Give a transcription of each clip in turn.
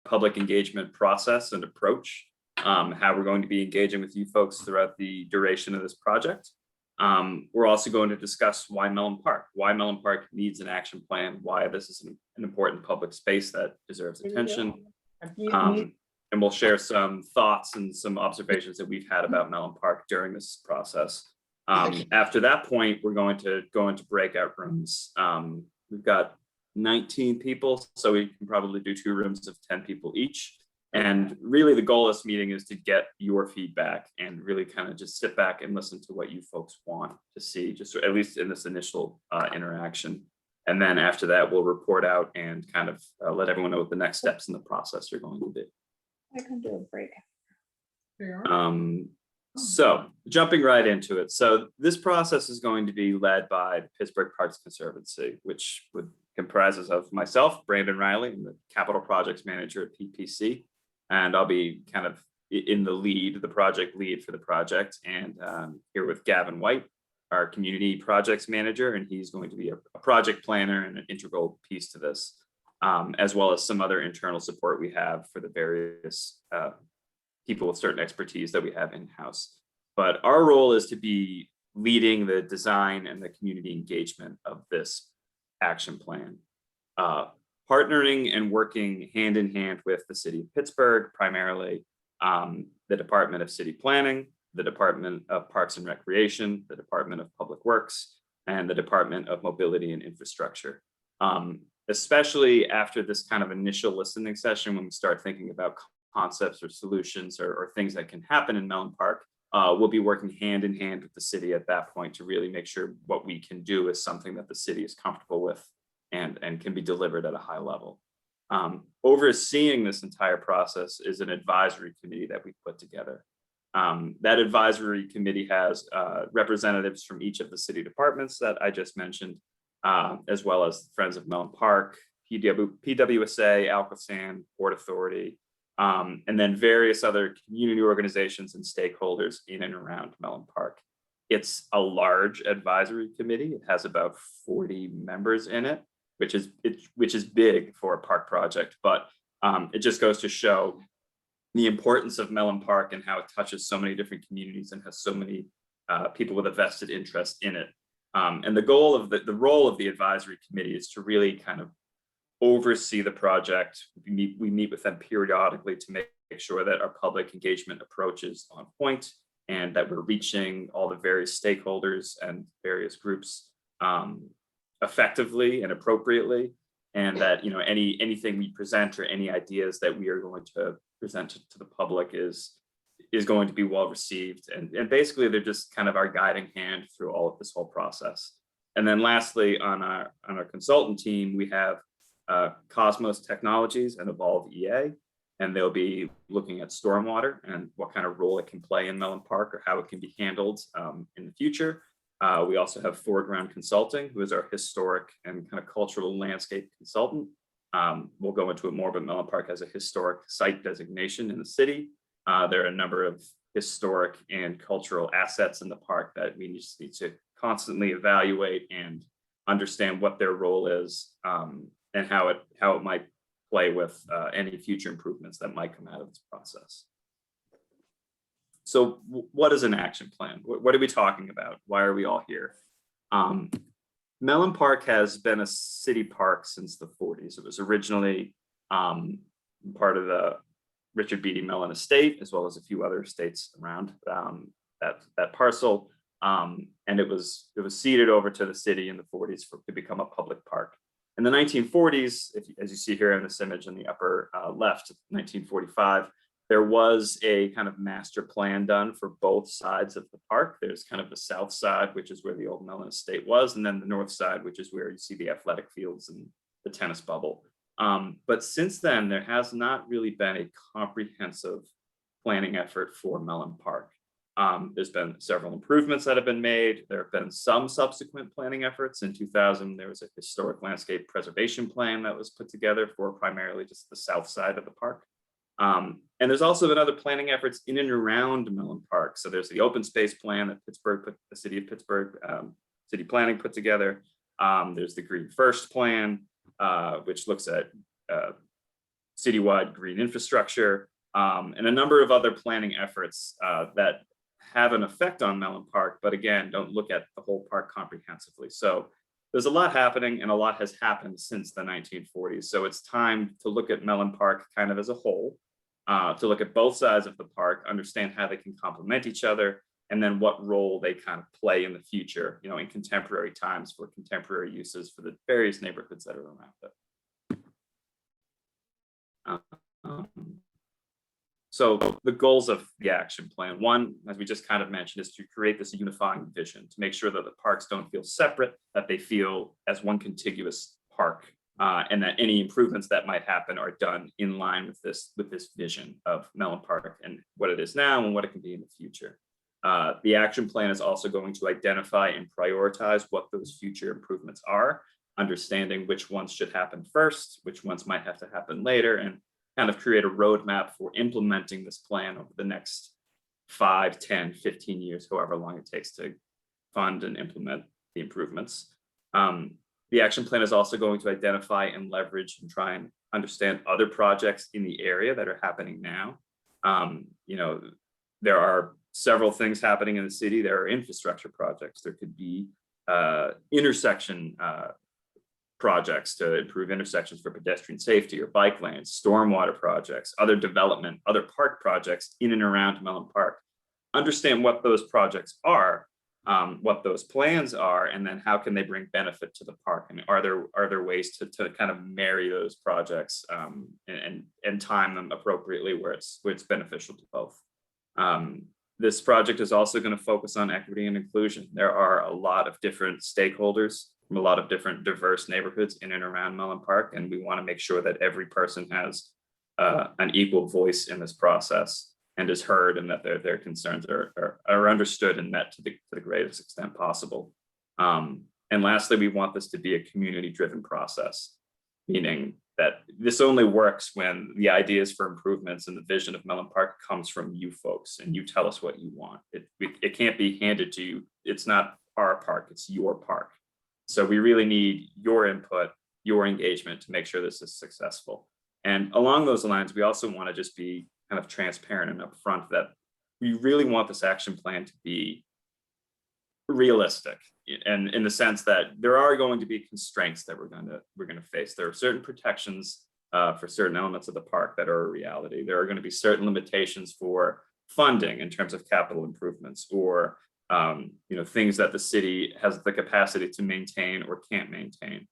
public engagement process and approach, how we're going to be engaging with you folks throughout the duration of this project. We're also going to discuss why Mellon Park needs an action plan, why this is an important public space that deserves attention. And we'll share some thoughts and some observations that we've had about Mellon Park during this process. After that point, we're going to go into breakout rooms. We've got 19 people, so we can probably do 2 rooms of 10 people each. And really the goal of this meeting is to get your feedback and really kind of just sit back and listen to what you folks want to see, just at least in this initial interaction. And then after that, we'll report out and kind of let everyone know what the next steps in the process are going to be. I can do a break. So jumping right into it. So this process is going to be led by the Pittsburgh Parks Conservancy, which comprises of myself, Brandon Riley, and the Capital Projects Manager at PPC. And I'll be kind of in the project lead for the project. And here with Gavin White, our Community Projects Manager, and he's going to be a project planner and an integral piece to this, as well as some other internal support we have for the various people with certain expertise that we have in-house. But our role is to be leading the design and the community engagement of this action plan, partnering and working hand in hand with the City of Pittsburgh, primarily the Department of City Planning, the Department of Parks and Recreation, the Department of Public Works, and the Department of Mobility and Infrastructure. Especially after this kind of initial listening session, when we start thinking about concepts or solutions or things that can happen in Mellon Park, we'll be working hand in hand with the city at that point to really make sure what we can do is something that the city is comfortable with and can be delivered at a high level. Overseeing this entire process is an advisory committee that we put together. That advisory committee has representatives from each of the city departments that I just mentioned, as well as Friends of Mellon Park, PWSA, Alcosan, Port Authority, and then various other community organizations and stakeholders in and around Mellon Park. It's a large advisory committee. It has about 40 members in it, which is big for a park project, but it just goes to show the importance of Mellon Park and how it touches so many different communities and has so many people with a vested interest in it. And the goal of the role of the advisory committee is to really kind of oversee the project. We meet with them periodically to make sure that our public engagement approach is on point and that we're reaching all the various stakeholders and various groups effectively and appropriately, and that anything we present or any ideas that we are going to present to the public is going to be well received, and basically they're just kind of our guiding hand through all of this whole process. And then lastly, on our consultant team, we have Cosmos Technologies and Evolve EA, and they'll be looking at stormwater and what kind of role it can play in Mellon Park or how it can be handled in the future. We also have Foreground Consulting, who is our historic and kind of cultural landscape consultant. We'll go into it more, but Mellon Park has a historic site designation in the city. There are a number of historic and cultural assets in the park that we just need to constantly evaluate and understand what their role is, and how it might play with any future improvements that might come out of this process. So what is an action plan? What are we talking about? Why are we all here? Mellon Park has been a city park since the 40s. It was originally part of the Richard Beatty Mellon estate, as well as a few other estates around that parcel. And it was ceded over to the city in the 40s to become a public park. In the 1940s, as you see here in this image in the upper left, 1945, there was a kind of master plan done for both sides of the park. There's kind of the south side, which is where the old Mellon estate was, and then the north side, which is where you see the athletic fields and the tennis bubble. But since then, there has not really been a comprehensive planning effort for Mellon Park. There's been several improvements that have been made. There have been some subsequent planning efforts. In 2000, there was a historic landscape preservation plan that was put together for primarily just the south side of the park. And there's also been other planning efforts in and around Mellon Park. So there's the open space plan that the city of Pittsburgh city planning put together. There's the Green First plan, which looks at citywide green infrastructure, and a number of other planning efforts that have an effect on Mellon Park, but again, don't look at the whole park comprehensively. So there's a lot happening, and a lot has happened since the 1940s. So it's time to look at Mellon Park kind of as a whole, to look at both sides of the park, understand how they can complement each other, and then what role they kind of play in the future, in contemporary times for contemporary uses for the various neighborhoods that are around it. So the goals of the action plan, one, as we just kind of mentioned, is to create this unifying vision to make sure that the parks don't feel separate, that they feel as one contiguous park, and that any improvements that might happen are done in line with this vision of Mellon Park and what it is now and what it can be in the future. The action plan is also going to identify and prioritize what those future improvements are, understanding which ones should happen first, which ones might have to happen later, and kind of create a roadmap for implementing this plan over the next 5, 10, 15 years, however long it takes to fund and implement the improvements. The action plan is also going to identify and leverage and try and understand other projects in the area that are happening now. There are several things happening in the city. There are infrastructure projects. There could be intersection projects to improve intersections for pedestrian safety or bike lanes, stormwater projects, other development, other park projects in and around Mellon Park. Understand what those projects are, what those plans are, and then how can they bring benefit to the park? And are there ways to kind of marry those projects and time them appropriately where it's beneficial to both? This project is also going to focus on equity and inclusion. There are a lot of different stakeholders from a lot of different diverse neighborhoods in and around Mellon Park, and we want to make sure that every person has an equal voice in this process and is heard, and that their concerns are understood and met to the greatest extent possible. And lastly, we want this to be a community-driven process, meaning that this only works when the ideas for improvements and the vision of Mellon Park comes from you folks, and you tell us what you want. It can't be handed to you. It's not our park, it's your park. So we really need your input, your engagement to make sure this is successful. And along those lines, we also want to just be kind of transparent and upfront that we really want this action plan to be realistic, and in the sense that there are going to be constraints that we're going to face. There are certain protections for certain elements of the park that are a reality. There are going to be certain limitations for funding in terms of capital improvements, or things that the city has the capacity to maintain or can't maintain.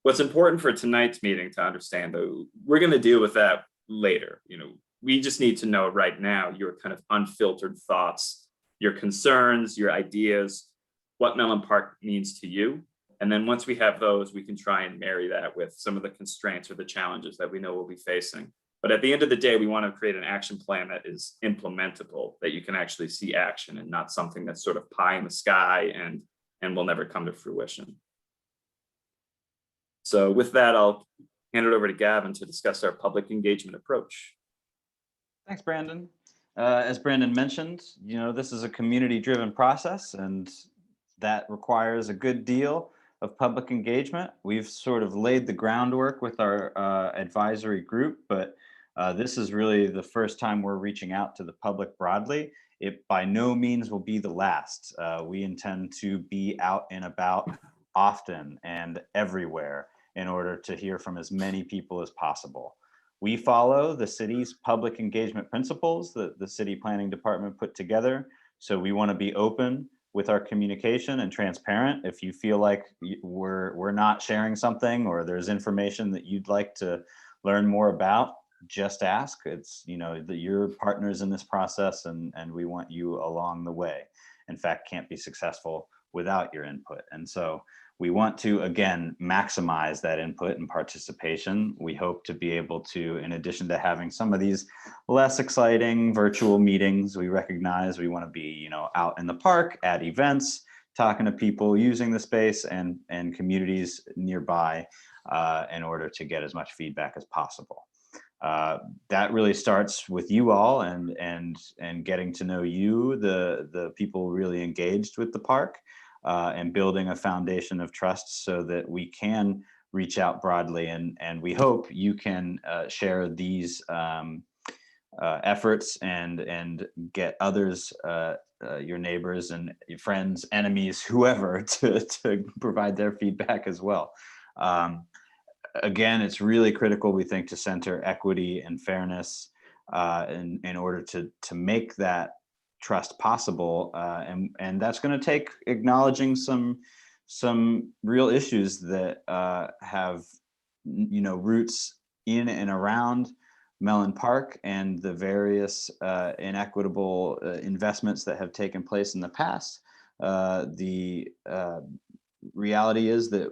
What's important for tonight's meeting to understand, though, we're going to deal with that later. We just need to know right now your kind of unfiltered thoughts, your concerns, your ideas, what Mellon Park means to you. And then once we have those, we can try and marry that with some of the constraints or the challenges that we know we'll be facing. But at the end of the day, we want to create an action plan that is implementable, that you can actually see action, and not something that's sort of pie in the sky and will never come to fruition. So with that, I'll hand it over to Gavin to discuss our public engagement approach. Thanks, Brandon. As Brandon mentioned, this is a community-driven process, and that requires a good deal of public engagement. We've sort of laid the groundwork with our advisory group, but this is really the first time we're reaching out to the public broadly. It by no means will be the last. We intend to be out and about often and everywhere in order to hear from as many people as possible. We follow the city's public engagement principles that the city planning department put together. So we want to be open with our communication and transparent. If you feel like we're not sharing something, or there's information that you'd like to learn more about, just ask. It's, you're partners in this process, and we want you along the way. In fact, can't be successful without your input. And so we want to, again, maximize that input and participation. We hope to be able to, in addition to having some of these less exciting virtual meetings, we recognize we want to be, out in the park, at events, talking to people using the space and communities nearby in order to get as much feedback as possible. That really starts with you all and getting to know you, the people really engaged with the park, and building a foundation of trust so that we can reach out broadly, and we hope you can share these efforts and get others, your neighbors and your friends, enemies, whoever, to provide their feedback as well. Again, it's really critical, we think, to center equity and fairness in order to make that trust possible, and that's going to take acknowledging some real issues that have roots in and around Mellon Park and the various inequitable investments that have taken place in the past. The reality is that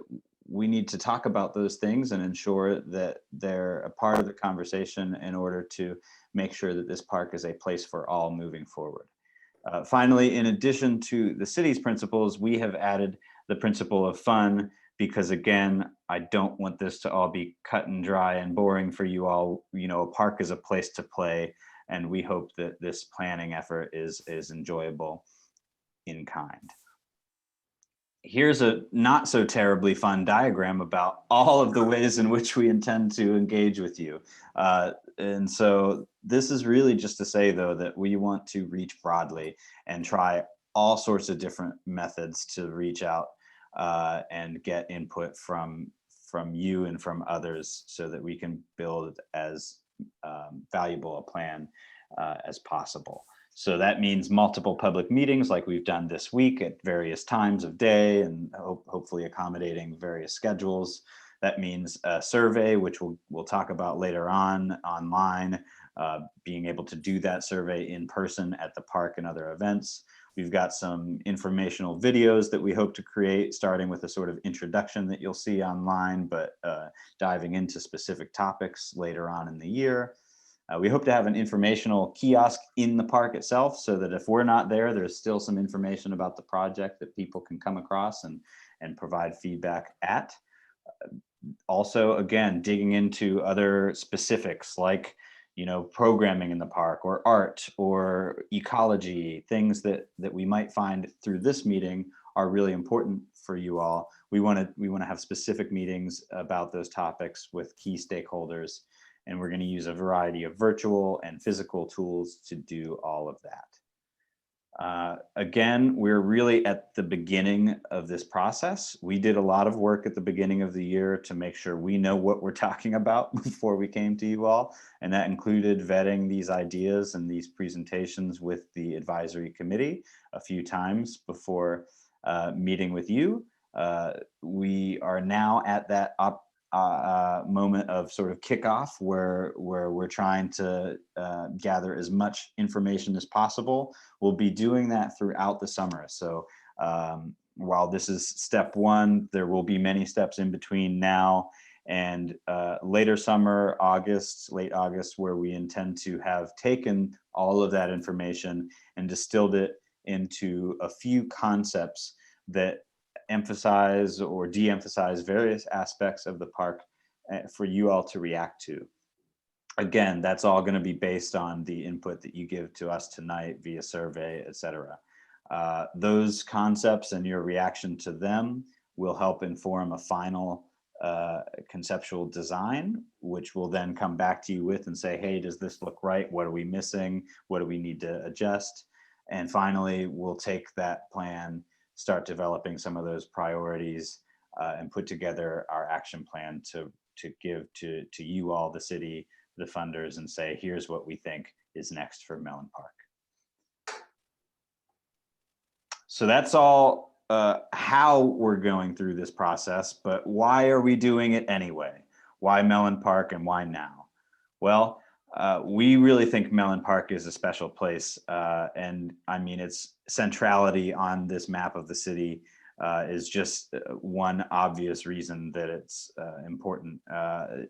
we need to talk about those things and ensure that they're a part of the conversation in order to make sure that this park is a place for all moving forward. Finally, in addition to the city's principles, we have added the principle of fun, because again, I don't want this to all be cut and dry and boring for you all. A park is a place to play, and we hope that this planning effort is enjoyable in kind. Here's a not so terribly fun diagram about all of the ways in which we intend to engage with you. And so this is really just to say, though, that we want to reach broadly and try all sorts of different methods to reach out and get input from you and from others, so that we can build as valuable a plan as possible. So that means multiple public meetings like we've done this week at various times of day, and hopefully accommodating various schedules. That means a survey, which we'll talk about later on online, being able to do that survey in person at the park and other events. We've got some informational videos that we hope to create, starting with a sort of introduction that you'll see online, but diving into specific topics later on in the year. We hope to have an informational kiosk in the park itself, so that if we're not there, there's still some information about the project that people can come across and provide feedback at. Also, again, digging into other specifics like programming in the park, or art, or ecology, things that we might find through this meeting are really important for you all. We want to have specific meetings about those topics with key stakeholders, and we're going to use a variety of virtual and physical tools to do all of that. Again, we're really at the beginning of this process. We did a lot of work at the beginning of the year to make sure we know what we're talking about before we came to you all, and that included vetting these ideas and these presentations with the advisory committee a few times before meeting with you. We are now at that moment of sort of kickoff where we're trying to gather as much information as possible. We'll be doing that throughout the summer. So while this is step one, there will be many steps in between now and later summer, late August, where we intend to have taken all of that information and distilled it into a few concepts that emphasize or de-emphasize various aspects of the park for you all to react to. Again, that's all going to be based on the input that you give to us tonight via survey, etc. Those concepts and your reaction to them will help inform a final conceptual design, which will then come back to you with and say, hey, does this look right? What are we missing? What do we need to adjust? And finally, we'll take that plan, start developing some of those priorities, and put together our action plan to give to you all, the city, the funders, and say, here's what we think is next for Mellon Park. So that's all how we're going through this process, but why are we doing it anyway? Why Mellon Park and why now? Well, we really think Mellon Park is a special place, and I mean, its centrality on this map of the city is just one obvious reason that it's important.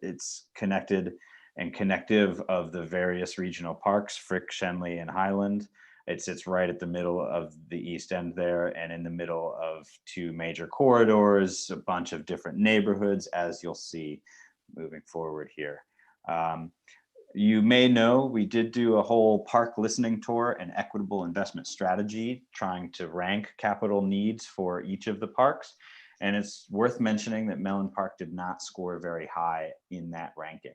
It's connected and connective of the various regional parks, Frick, Shenley, and Highland. It sits right at the middle of the East End there, and in the middle of two major corridors, a bunch of different neighborhoods, as you'll see moving forward here. You may know we did do a whole park listening tour and equitable investment strategy, trying to rank capital needs for each of the parks. And it's worth mentioning that Mellon Park did not score very high in that ranking.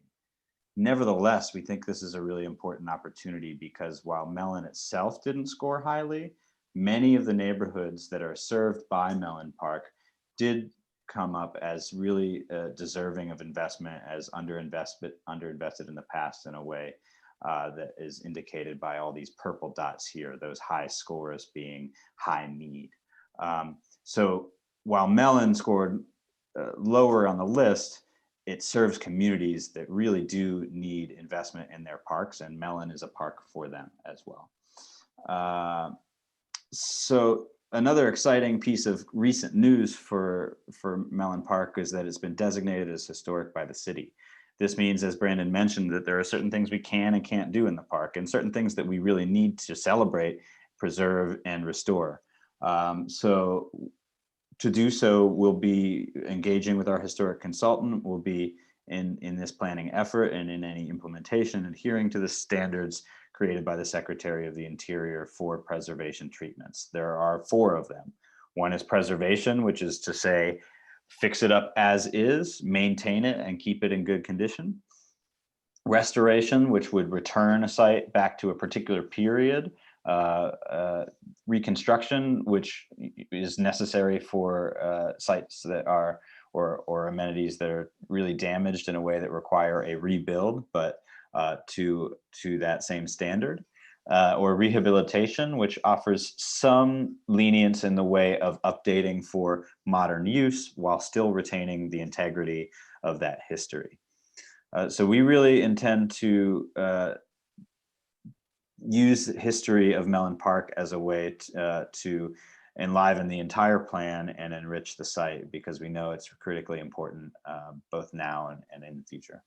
Nevertheless, we think this is a really important opportunity because while Mellon itself didn't score highly, many of the neighborhoods that are served by Mellon Park did come up as really deserving of investment, as underinvested in the past in a way that is indicated by all these purple dots here, those high scores being high need. So while Mellon scored lower on the list, it serves communities that really do need investment in their parks, and Mellon is a park for them as well. So another exciting piece of recent news for Mellon Park is that it's been designated as historic by the city. This means, as Brandon mentioned, that there are certain things we can and can't do in the park, and certain things that we really need to celebrate, preserve, and restore. So to do so, we'll be engaging with our historic consultant. We'll be in this planning effort and in any implementation, adhering to the standards created by the Secretary of the Interior for preservation treatments. There are 4 of them. One is preservation, which is to say, fix it up as is, maintain it, and keep it in good condition. Restoration, which would return a site back to a particular period. Reconstruction, which is necessary for sites that are or amenities that are really damaged in a way that require a rebuild, but to that same standard. Or rehabilitation, which offers some lenience in the way of updating for modern use while still retaining the integrity of that history. So we really intend to use the history of Mellon Park as a way to enliven the entire plan and enrich the site, because we know it's critically important both now and in the future.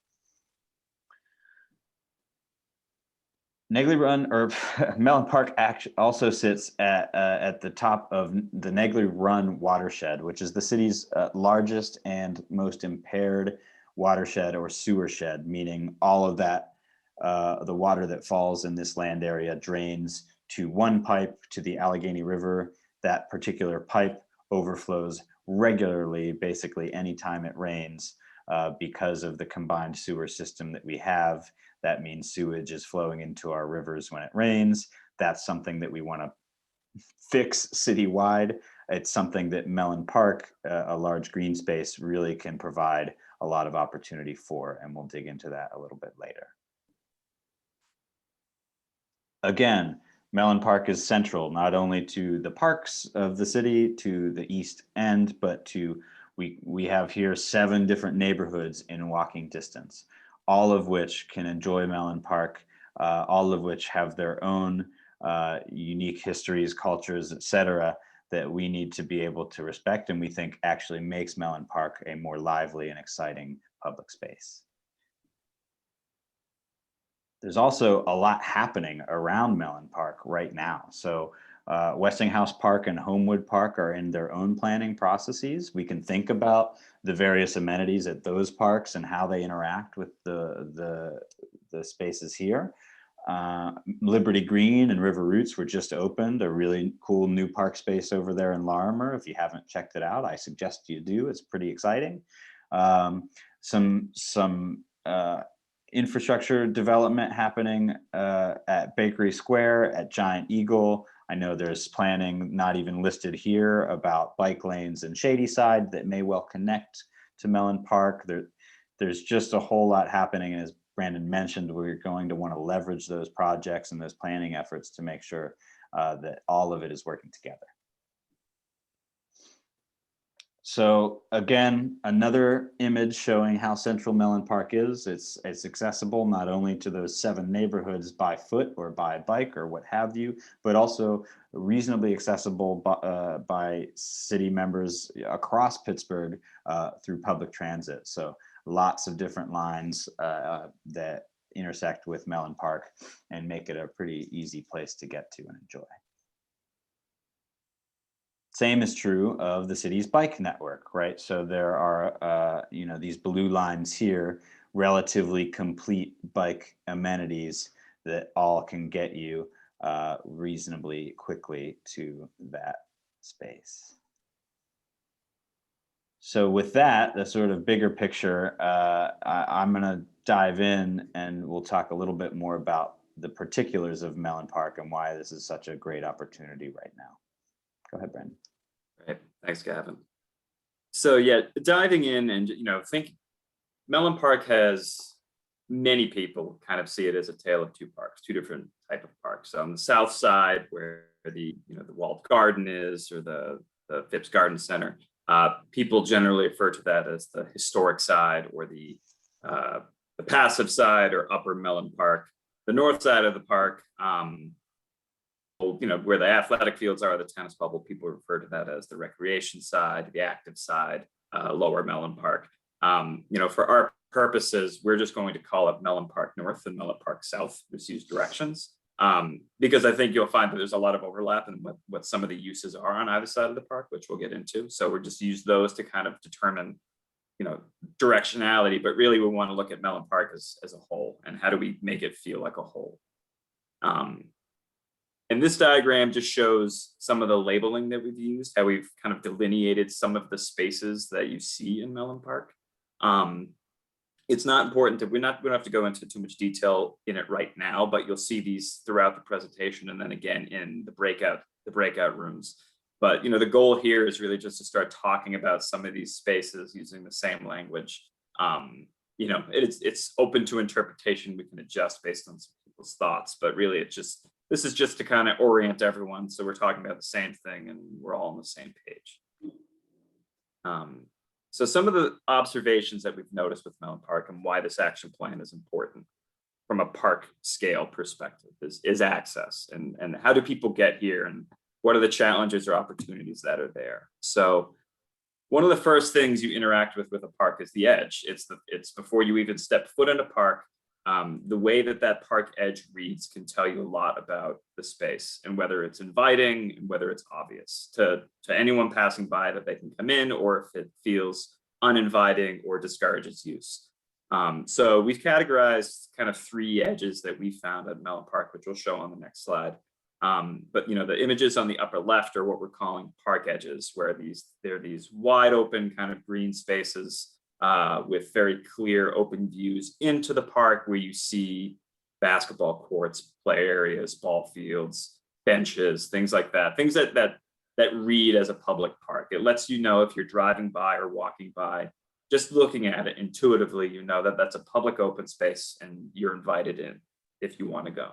Negley Run, or Mellon Park, also sits at the top of the Negley Run watershed, which is the city's largest and most impaired watershed or sewer shed, meaning all of that, the water that falls in this land area drains to one pipe to the Allegheny River. That particular pipe overflows regularly, basically anytime it rains, because of the combined sewer system that we have. That means sewage is flowing into our rivers when it rains. That's something that we want to fix citywide. It's something that Mellon Park, a large green space, really can provide a lot of opportunity for, and we'll dig into that a little bit later. Again, Mellon Park is central not only to the parks of the city, to the east end, but to we have here 7 different neighborhoods in walking distance, all of which can enjoy Mellon Park, all of which have their own unique histories, cultures, etc., that we need to be able to respect, and we think actually makes Mellon Park a more lively and exciting public space. There's also a lot happening around Mellon Park right now. So Westinghouse Park and Homewood Park are in their own planning processes. We can think about the various amenities at those parks and how they interact with the spaces here. Liberty Green and River Roots were just opened, a really cool new park space over there in Larimer. If you haven't checked it out, I suggest you do. It's pretty exciting. Some infrastructure development happening at Bakery Square, at Giant Eagle. I know there's planning not even listed here about bike lanes and Shadyside that may well connect to Mellon Park. There's just a whole lot happening, and as Brandon mentioned, we're going to want to leverage those projects and those planning efforts to make sure that all of it is working together. So again, another image showing how central Mellon Park is. It's accessible not only to those 7 neighborhoods by foot or by bike or what have you, but also reasonably accessible by city members across Pittsburgh through public transit. So lots of different lines that intersect with Mellon Park and make it a pretty easy place to get to and enjoy. Same is true of the city's bike network, right? So there are, these blue lines here, relatively complete bike amenities that all can get you reasonably quickly to that space. So with that, the sort of bigger picture, I'm going to dive in and we'll talk a little bit more about the particulars of Mellon Park and why this is such a great opportunity right now. Go ahead, Brandon. Right. Thanks, Gavin. So yeah, diving in and, think Mellon Park has many people kind of see it as a tale of two parks, two different type of parks. So on the south side, where the walled garden is, or the Phipps Garden Center, people generally refer to that as the historic side, or the passive side, or Upper Mellon Park. The north side of the park, where the athletic fields are, the tennis bubble, people refer to that as the recreation side, the active side, Lower Mellon Park. For our purposes, we're just going to call it Mellon Park North and Mellon Park South, just use directions, because I think you'll find that there's a lot of overlap in what some of the uses are on either side of the park, which we'll get into. So we'll just use those to kind of determine, directionality, but really we want to look at Mellon Park as a whole, and how do we make it feel like a whole. And this diagram just shows some of the labeling that we've used, how we've kind of delineated some of the spaces that you see in Mellon Park. It's not important we don't have to go into too much detail in it right now, but you'll see these throughout the presentation, and then again in the breakout rooms. But the goal here is really just to start talking about some of these spaces using the same language. It's open to interpretation. We can adjust based on some people's thoughts, but really this is just to kind of orient everyone, so we're talking about the same thing and we're all on the same page. So some of the observations that we've noticed with Mellon Park and why this action plan is important from a park scale perspective is access, and how do people get here, and what are the challenges or opportunities that are there. So one of the first things you interact with a park is the edge. It's before you even step foot in a park. The way that park edge reads can tell you a lot about the space, and whether it's inviting and whether it's obvious to anyone passing by that they can come in, or if it feels uninviting or discourages use. So we've categorized kind of three edges that we found at Mellon Park, which we'll show on the next slide. But the images on the upper left are what we're calling park edges, where they're these wide open kind of green spaces with very clear open views into the park, where you see basketball courts, play areas, ball fields, benches, things like that, things that read as a public park. It lets you know if you're driving by or walking by, just looking at it intuitively, that that's a public open space and you're invited in if you want to go.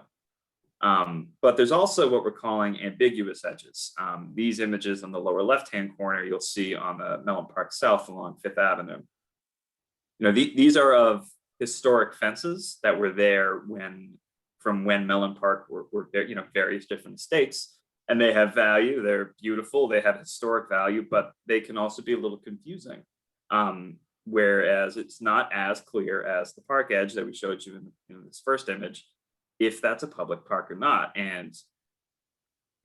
But there's also what we're calling ambiguous edges. These images on the lower left-hand corner, you'll see on the Mellon Park South along Fifth Avenue. These are of historic fences that were there from when Mellon Park were there, various different estates, and they have value. They're beautiful. They have historic value, but they can also be a little confusing. Whereas it's not as clear as the park edge that we showed you in this first image, if that's a public park or not. And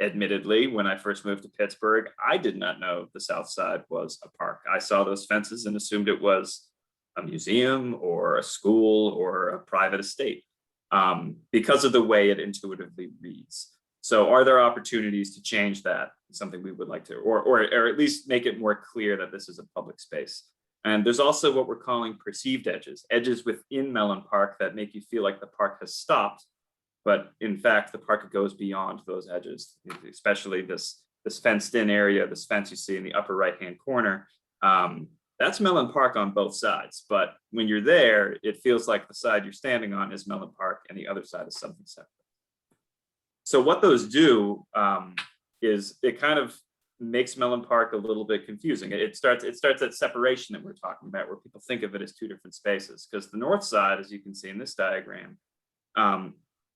admittedly, when I first moved to Pittsburgh, I did not know the South Side was a park. I saw those fences and assumed it was a museum or a school or a private estate, because of the way it intuitively reads. So are there opportunities to change that? Something we would like to, or at least make it more clear that this is a public space. And there's also what we're calling perceived edges within Mellon Park that make you feel like the park has stopped, but in fact, the park goes beyond those edges, especially this fenced in area, this fence you see in the upper right-hand corner. That's Mellon Park on both sides, but when you're there, it feels like the side you're standing on is Mellon Park and the other side is something separate. So what those do is it kind of makes Mellon Park a little bit confusing. It starts that separation that we're talking about, where people think of it as two different spaces, because the north side, as you can see in this diagram,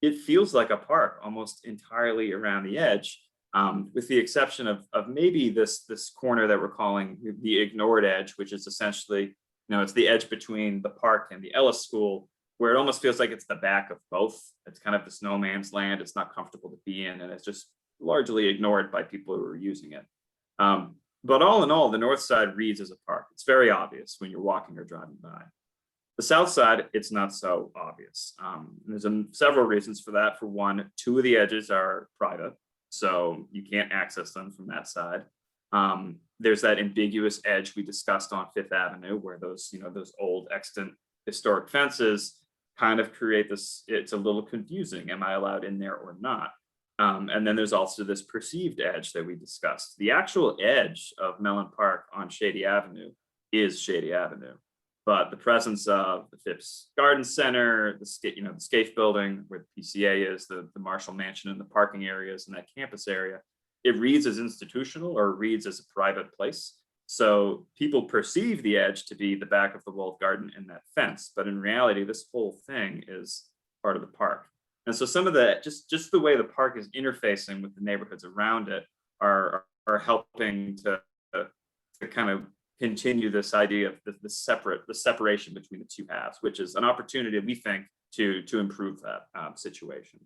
it feels like a park almost entirely around the edge. With the exception of maybe this corner that we're calling the ignored edge, which is essentially, it's the edge between the park and the Ellis School, where it almost feels like it's the back of both. It's kind of this no man's land. It's not comfortable to be in, and it's just largely ignored by people who are using it. But all in all, the north side reads as a park. It's very obvious when you're walking or driving by. The south side, it's not so obvious. There's several reasons for that. For one, two of the edges are private, so you can't access them from that side. there's that ambiguous edge we discussed on Fifth Avenue, where those, those old extant historic fences kind of create this, it's a little confusing. Am I allowed in there or not? And then there's also this perceived edge that we discussed. The actual edge of Mellon Park on Shady Avenue is Shady Avenue, but the presence of the Phipps Garden Center, the SCAFE building where the PCA is, the Marshall Mansion, and the parking areas in that campus area, it reads as institutional or reads as a private place. So people perceive the edge to be the back of the walled garden and that fence, but in reality, this whole thing is part of the park. And so some of the, just the way the park is interfacing with the neighborhoods around it are helping to kind of continue this idea of the separation between the two halves, which is an opportunity, we think, to improve that situation.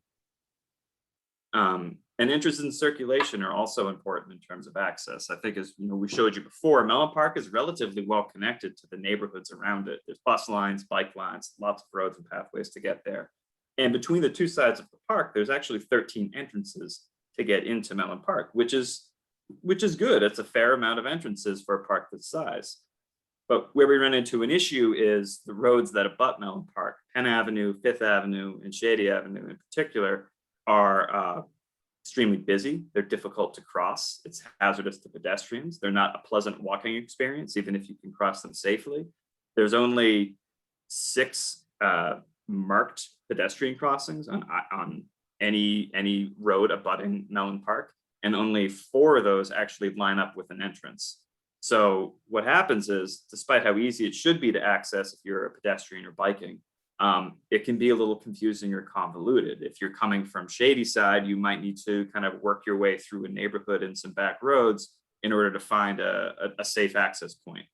And interests in circulation are also important in terms of access. I think, as we showed you before, Mellon Park is relatively well connected to the neighborhoods around it. There's bus lines, bike lines, lots of roads and pathways to get there. And between the two sides of the park, there's actually 13 entrances to get into Mellon Park, which is good. It's a fair amount of entrances for a park this size. But where we run into an issue is the roads that abut Mellon Park, Penn Avenue, Fifth Avenue, and Shady Avenue in particular, are extremely busy. They're difficult to cross. It's hazardous to pedestrians. They're not a pleasant walking experience, even if you can cross them safely. There's only 6 marked pedestrian crossings on any road abutting Mellon Park, and only 4 of those actually line up with an entrance. So what happens is, despite how easy it should be to access if you're a pedestrian or biking, it can be a little confusing or convoluted. If you're coming from Shady side, you might need to kind of work your way through a neighborhood and some back roads in order to find a safe access point.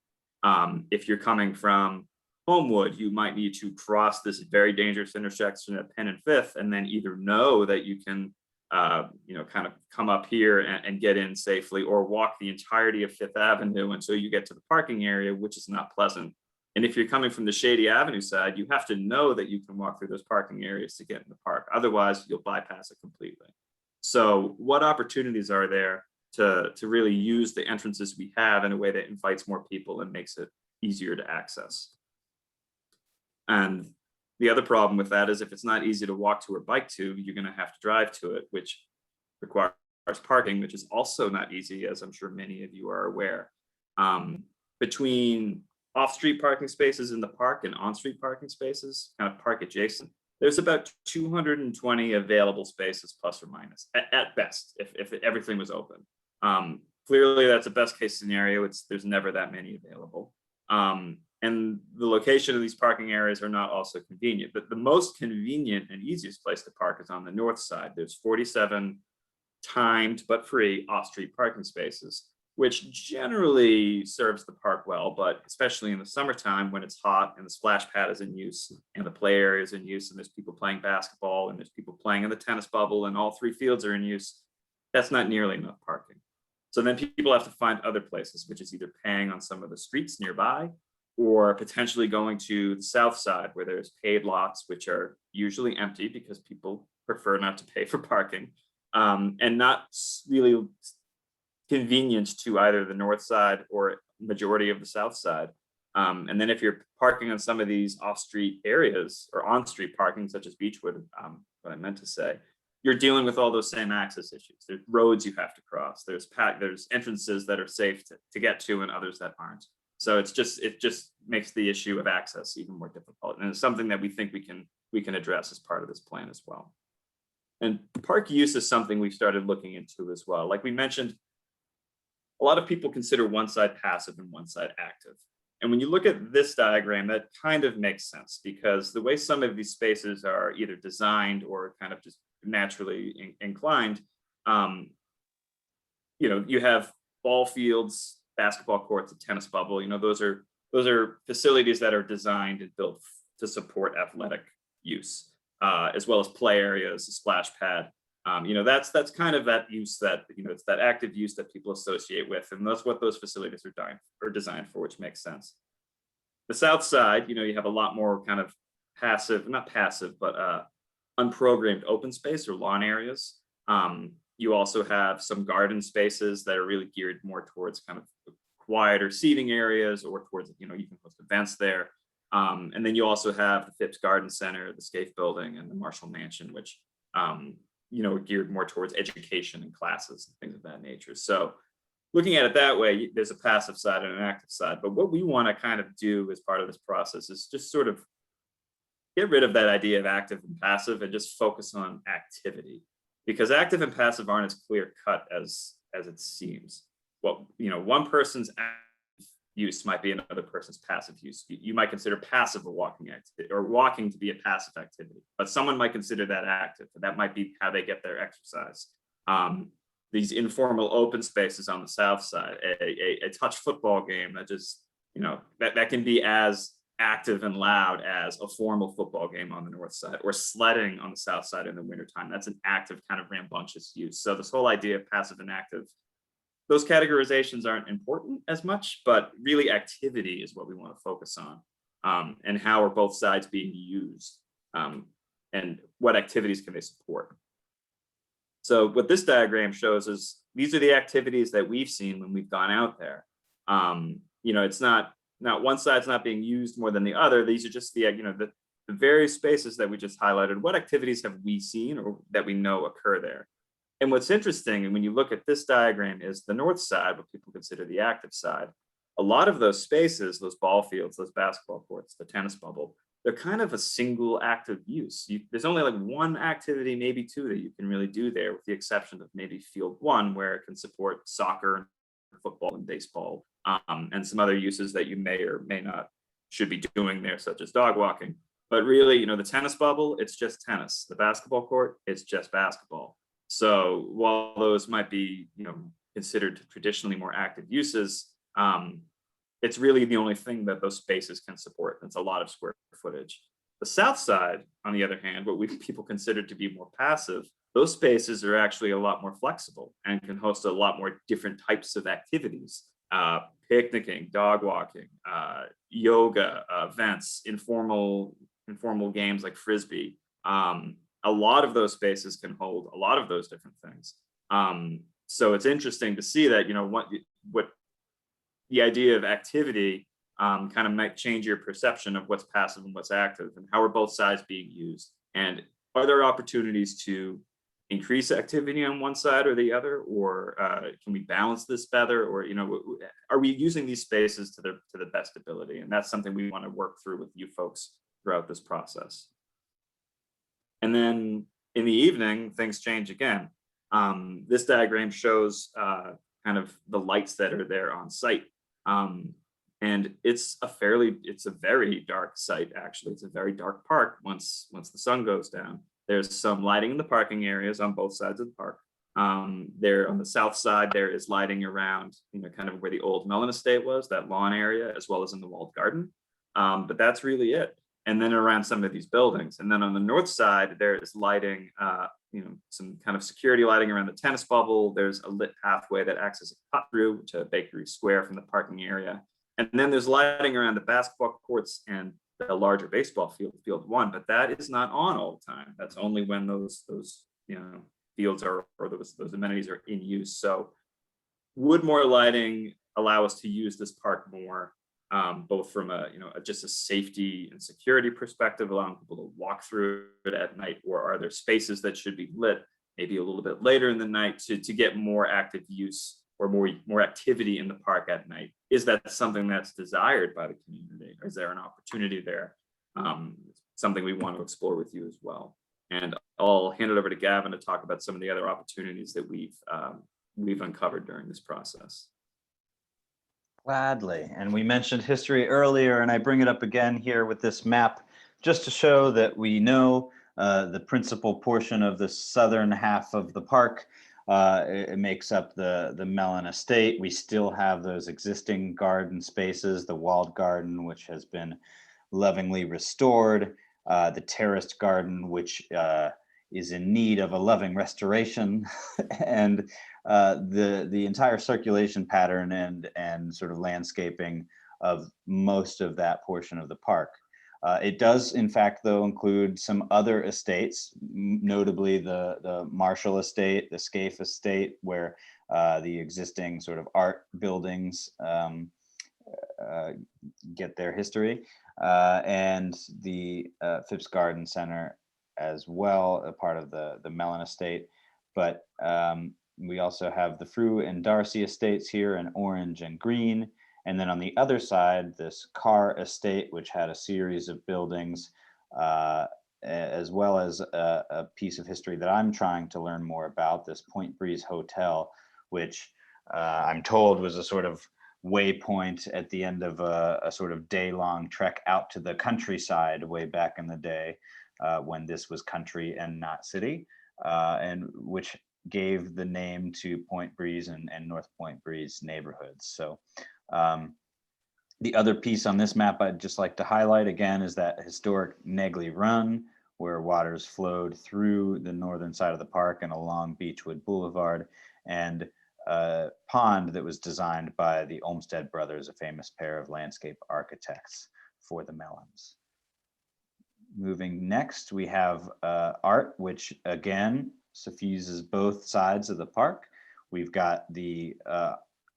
If you're coming from Homewood, you might need to cross this very dangerous intersection at Penn and Fifth, and then either know that you can kind of come up here and get in safely, or walk the entirety of Fifth Avenue until you get to the parking area, which is not pleasant. And if you're coming from the Shady Avenue side, you have to know that you can walk through those parking areas to get in the park. Otherwise, you'll bypass it completely. So what opportunities are there to really use the entrances we have in a way that invites more people and makes it easier to access? And the other problem with that is, if it's not easy to walk to or bike to, you're going to have to drive to it, which requires parking, which is also not easy, as I'm sure many of you are aware. Between off-street parking spaces in the park and on-street parking spaces, kind of park adjacent, there's about 220 available spaces, plus or minus, at best, if everything was open. Clearly, that's a best case scenario. There's never that many available. And the location of these parking areas are not also convenient, but the most convenient and easiest place to park is on the north side. There's 47 timed but free off-street parking spaces, which generally serves the park well, but especially in the summertime when it's hot and the splash pad is in use and the play area is in use and there's people playing basketball and there's people playing in the tennis bubble and all 3 fields are in use, that's not nearly enough parking. So then people have to find other places, which is either paying on some of the streets nearby, or potentially going to the south side where there's paid lots, which are usually empty because people prefer not to pay for parking, and not really convenient to either the north side or majority of the south side. And then if you're parking on some of these off-street areas or on-street parking, such as Beechwood, what I meant to say, you're dealing with all those same access issues. There's roads you have to cross. There's entrances that are safe to get to and others that aren't. So it just makes the issue of access even more difficult. And it's something that we think we can address as part of this plan as well. And park use is something we've started looking into as well. Like we mentioned, a lot of people consider one side passive and one side active. And when you look at this diagram, that kind of makes sense, because the way some of these spaces are either designed or kind of just naturally inclined, you have ball fields, basketball courts, a tennis bubble. Those are facilities that are designed and built to support athletic use, as well as play areas, a splash pad. That's kind of that use that, it's that active use that people associate with, and that's what those facilities are designed for, which makes sense. The south side, you have a lot more kind of passive, not passive, but unprogrammed open space or lawn areas. You also have some garden spaces that are really geared more towards kind of quieter seating areas, or towards, you can host events there. And then you also have the Phipps Garden Center, the Scaife Building, and the Marshall Mansion, which, are geared more towards education and classes and things of that nature. So looking at it that way, there's a passive side and an active side. But what we want to kind of do as part of this process is just sort of get rid of that idea of active and passive and just focus on activity, because active and passive aren't as clear cut as it seems. Well, one person's active use might be another person's passive use. You might consider passive a walking activity, or walking to be a passive activity, but someone might consider that active, and that might be how they get their exercise. These informal open spaces on the south side, a touch football game that just, that can be as active and loud as a formal football game on the north side, or sledding on the south side in the wintertime. That's an active kind of rambunctious use. So this whole idea of passive and active, those categorizations aren't important as much, but really activity is what we want to focus on, and how are both sides being used, and what activities can they support. So what this diagram shows is these are the activities that we've seen when we've gone out there. It's not one side's not being used more than the other. These are just the various spaces that we just highlighted. What activities have we seen or that we know occur there? And what's interesting, and when you look at this diagram, is the north side, what people consider the active side. A lot of those spaces, those ball fields, those basketball courts, the tennis bubble, they're kind of a single active use. There's only like one activity, maybe two, that you can really do there, with the exception of maybe field one, where it can support soccer and football and baseball, and some other uses that you may or may not should be doing there, such as dog walking. But really, the tennis bubble, it's just tennis. The basketball court, it's just basketball. So while those might be, considered traditionally more active uses, it's really the only thing that those spaces can support. It's a lot of square footage. The south side, on the other hand, what people consider to be more passive, those spaces are actually a lot more flexible and can host a lot more different types of activities. Picnicking, dog walking, yoga, events, informal games like Frisbee. A lot of those spaces can hold a lot of those different things. So it's interesting to see that, what the idea of activity kind of might change your perception of what's passive and what's active, and how are both sides being used. And are there opportunities to increase activity on one side or the other, or can we balance this better, or are we using these spaces to the best ability? And that's something we want to work through with you folks throughout this process. And then in the evening, things change again. This diagram shows kind of the lights that are there on site. And it's a very dark site, actually. It's a very dark park once the sun goes down. There's some lighting in the parking areas on both sides of the park. There on the south side, there is lighting around, kind of where the old Mellon estate was, that lawn area, as well as in the walled garden. But that's really it. And then around some of these buildings. And then on the north side, there is lighting, some kind of security lighting around the tennis bubble. There's a lit pathway that acts as a cut through to Bakery Square from the parking area. And then there's lighting around the basketball courts and the larger baseball field one, but that is not on all the time. That's only when those fields are, or those amenities are in use. So would more lighting allow us to use this park more? Both from just a safety and security perspective, allowing people to walk through it at night, or are there spaces that should be lit maybe a little bit later in the night to get more active use or more activity in the park at night? Is that something that's desired by the community? Or is there an opportunity there? Something we want to explore with you as well. And I'll hand it over to Gavin to talk about some of the other opportunities that we've uncovered during this process. Gladly. And we mentioned history earlier, and I bring it up again here with this map, just to show that we know the principal portion of the southern half of the park. It makes up the Mellon estate. We still have those existing garden spaces, the walled garden, which has been lovingly restored, the terraced garden, which is in need of a loving restoration, and the entire circulation pattern and sort of landscaping of most of that portion of the park. It does, in fact, though, include some other estates, notably the Marshall Estate, the Scaife Estate, where the existing sort of art buildings uh, get their history, and the Phipps Garden Center as well, a part of the Mellon Estate. But we also have the Frew and Darcy estates here in orange and green. And then on the other side, this Carr Estate, which had a series of buildings, as well as a piece of history that I'm trying to learn more about, this Point Breeze Hotel, which I'm told was a sort of waypoint at the end of a sort of day-long trek out to the countryside way back in the day, when this was country and not city, and which gave the name to Point Breeze and North Point Breeze neighborhoods. So the other piece on this map I'd just like to highlight again is that historic Negley Run, where waters flowed through the northern side of the park and along Beechwood Boulevard, and a pond that was designed by the Olmsted brothers, a famous pair of landscape architects for the Mellons. Moving next, we have art, which again suffuses both sides of the park. We've got the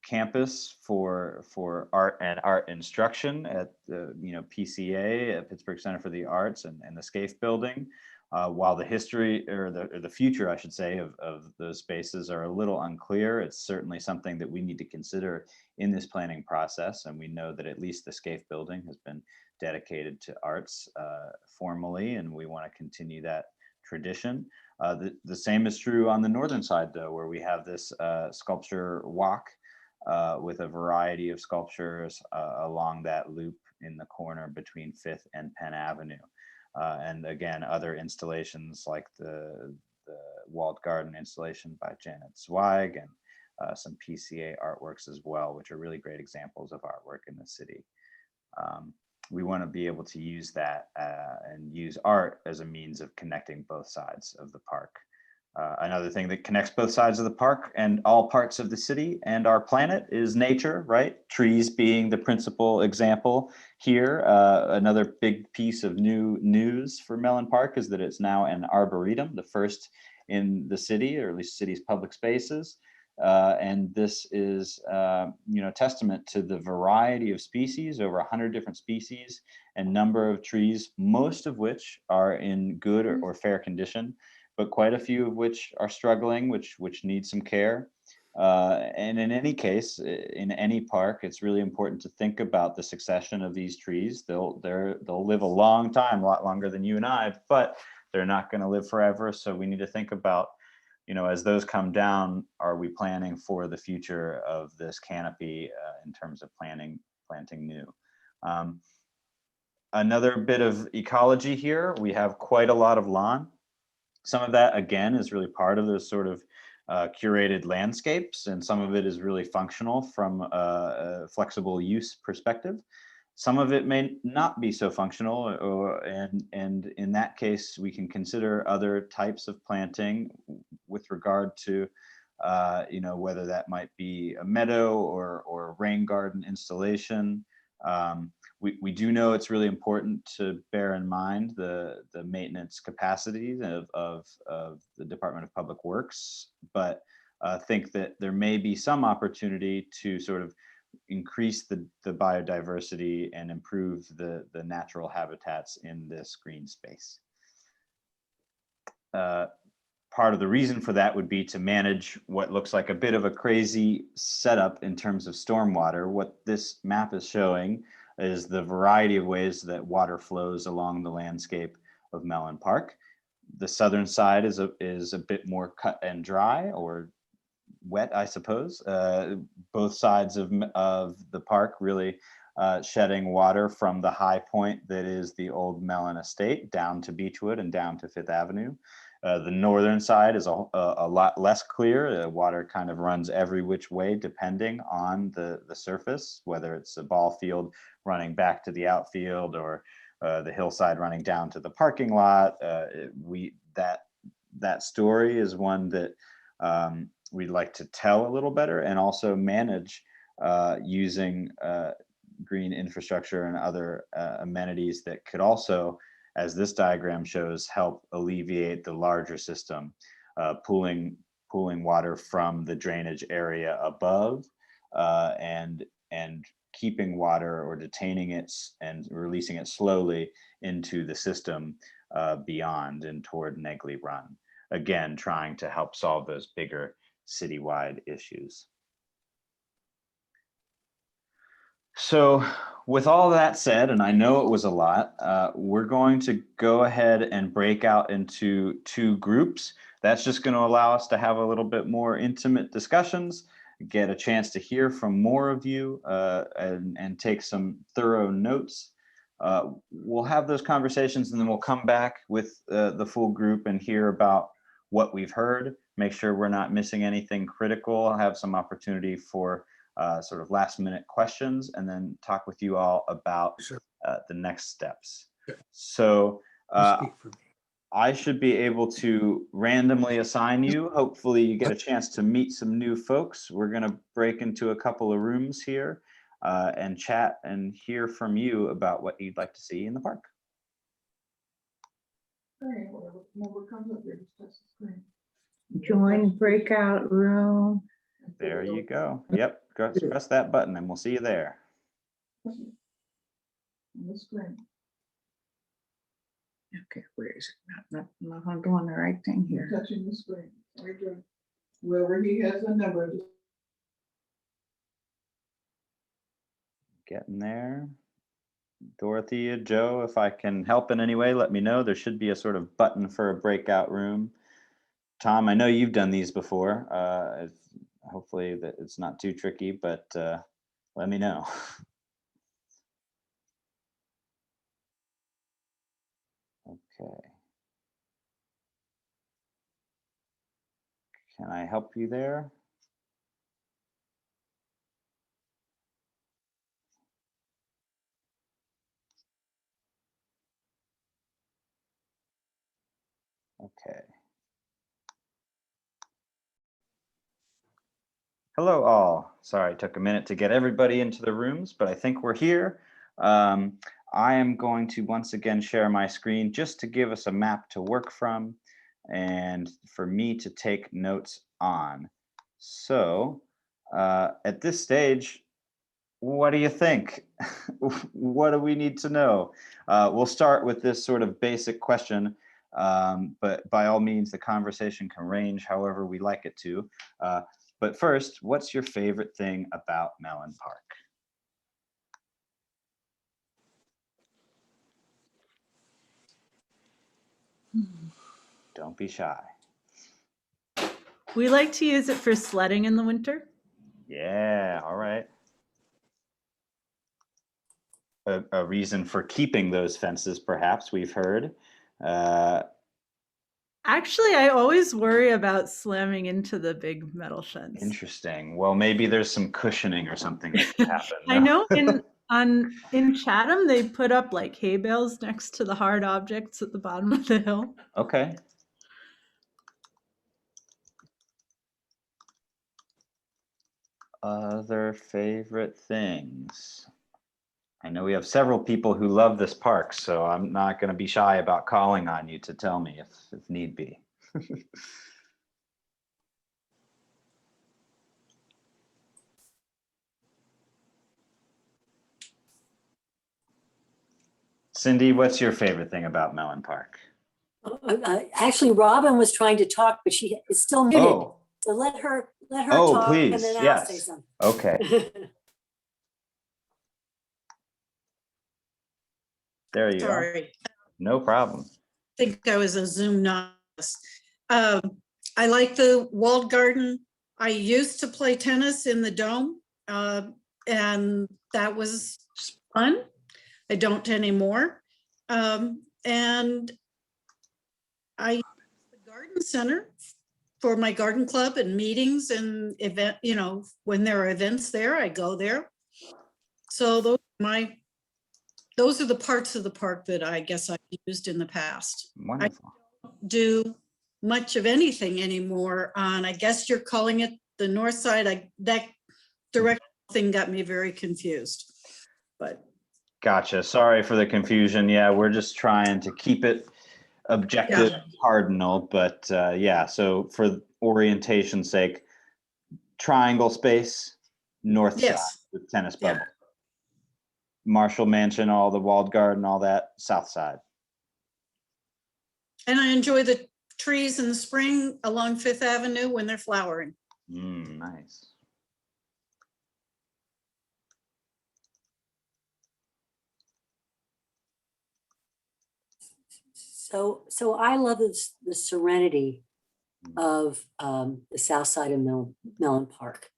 campus for art and art instruction at the PCA, at Pittsburgh Center for the Arts, and the Scaife building. While the history or the future, I should say, of those spaces are a little unclear, it's certainly something that we need to consider in this planning process. And we know that at least the Scaife building has been dedicated to arts formally, and we want to continue that tradition. The same is true on the northern side, though, where we have this sculpture walk with a variety of sculptures along that loop in the corner between 5th and Penn Avenue. And again, other installations like the walled garden installation by Janet Zweig, and some PCA artworks as well, which are really great examples of artwork in the city. We want to be able to use that and use art as a means of connecting both sides of the park. Another thing that connects both sides of the park and all parts of the city and our planet is nature, right? Trees being the principal example here. Another big piece of new news for Mellon Park is that it's now an arboretum, the first in the city, or at least city's public spaces. And this is, testament to the variety of species, over 100 different species, and number of trees, most of which are in good or fair condition, but quite a few of which are struggling, which need some care. And in any case, in any park, it's really important to think about the succession of these trees. They'll live a long time, a lot longer than you and I, but they're not going to live forever. So we need to think about, as those come down, are we planning for the future of this canopy in terms of planting new? Another bit of ecology here, we have quite a lot of lawn. Some of that, again, is really part of those sort of curated landscapes, and some of it is really functional from a flexible use perspective. Some of it may not be so functional, and in that case, we can consider other types of planting with regard to, whether that might be a meadow or rain garden installation. We do know it's really important to bear in mind the maintenance capacities of the Department of Public Works, but think that there may be some opportunity to sort of increase the biodiversity and improve the natural habitats in this green space. Part of the reason for that would be to manage what looks like a bit of a crazy setup in terms of stormwater. What this map is showing is the variety of ways that water flows along the landscape of Mellon Park. The southern side is a bit more cut and dry, or wet, I suppose. Both sides of the park really shedding water from the high point that is the old Mellon Estate down to Beechwood and down to 5th Avenue. The northern side is a lot less clear. The water kind of runs every which way depending on the surface, whether it's a ball field running back to the outfield or the hillside running down to the parking lot. That story is one that we'd like to tell a little better and also manage using green infrastructure and other amenities that could also, as this diagram shows, help alleviate the larger system, pooling water from the drainage area above and keeping water or detaining it and releasing it slowly into the system beyond and toward Negley Run. Again, trying to help solve those bigger citywide issues. So with all that said, and I know it was a lot, we're going to go ahead and break out into 2 groups. That's just going to allow us to have a little bit more intimate discussions, get a chance to hear from more of you and take some thorough notes. We'll have those conversations and then we'll come back with the full group and hear about what we've heard, make sure we're not missing anything critical, have some opportunity for sort of last minute questions, and then talk with you all about the next steps. So I should be able to randomly assign you. Hopefully you get a chance to meet some new folks. We're going to break into a couple of rooms here and chat and hear from you about what you'd like to see in the park. Join breakout room. There you go. Yep, press that button and we'll see you there. Okay, where is it? Not I'm doing the right thing here. Touching the screen. Very good. Wherever he has a number. Getting there. Dorothea, Joe, if I can help in any way, let me know. There should be a sort of button for a breakout room. Tom, I know you've done these before. Hopefully that it's not too tricky, but let me know. Okay. Can I help you there? Okay. Hello all. Sorry, it took a minute to get everybody into the rooms, but I think we're here. I am going to once again share my screen just to give us a map to work from and for me to take notes on. So at this stage, what do you think? What do we need to know? We'll start with this sort of basic question, but by all means, the conversation can range however we like it to. But first, what's your favorite thing about Mellon Park? Don't be shy. We like to use it for sledding in the winter. Yeah, all right. A reason for keeping those fences, perhaps, we've heard. Actually, I always worry about slamming into the big metal fence. Interesting. Well, maybe there's some cushioning or something that could happen. I know in Chatham, they put up like hay bales next to the hard objects at the bottom of the hill. Okay. Other favorite things. I know we have several people who love this park, so I'm not going to be shy about calling on you to tell me if need be. Cindy, what's your favorite thing about Mellon Park? Actually, Robin was trying to talk, but she is still muted. Oh. So let her Oh, talk, please. and then I'll Yes. say something. Okay. There you are. Sorry, No problem. I think I was a Zoom novice. I like the walled garden. I used to play tennis in the dome, and that was fun. I don't anymore. And I use the garden center for my garden club and meetings and event, when there are events there, I go there. So those are the parts of the park that I guess I've used in the past. Wonderful. I don't do much of anything anymore on, I guess you're calling it the north side. That direct thing got me very confused. but Gotcha. Sorry for the confusion. Yeah, we're just trying to keep it objective, cardinal, but yeah, so for orientation's sake, triangle space, north side Yes. with tennis Yeah. bubble. Marshall Mansion, all the walled garden, all that, south side. And I enjoy the trees in the spring along Fifth Avenue when they're flowering. Nice. So I love the serenity of the south side of Mellon Park.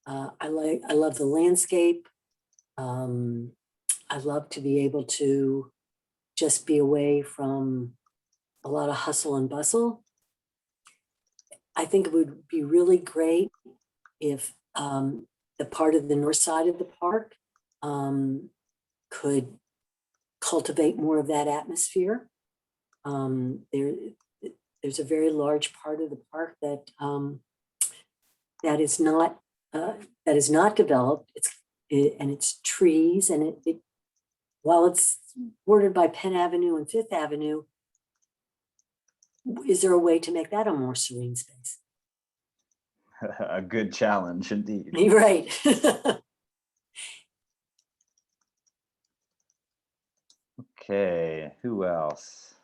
I love the landscape. I love to be able to just be away from a lot of hustle and bustle. I think it would be really great if the part of the north side of the park could cultivate more of that atmosphere. There's a very large part of the park that that is not developed. And it's trees, and it while it's bordered by Penn Avenue and Fifth Avenue, is there a way to make that a more serene space? A good challenge indeed. You're right. Okay, who else?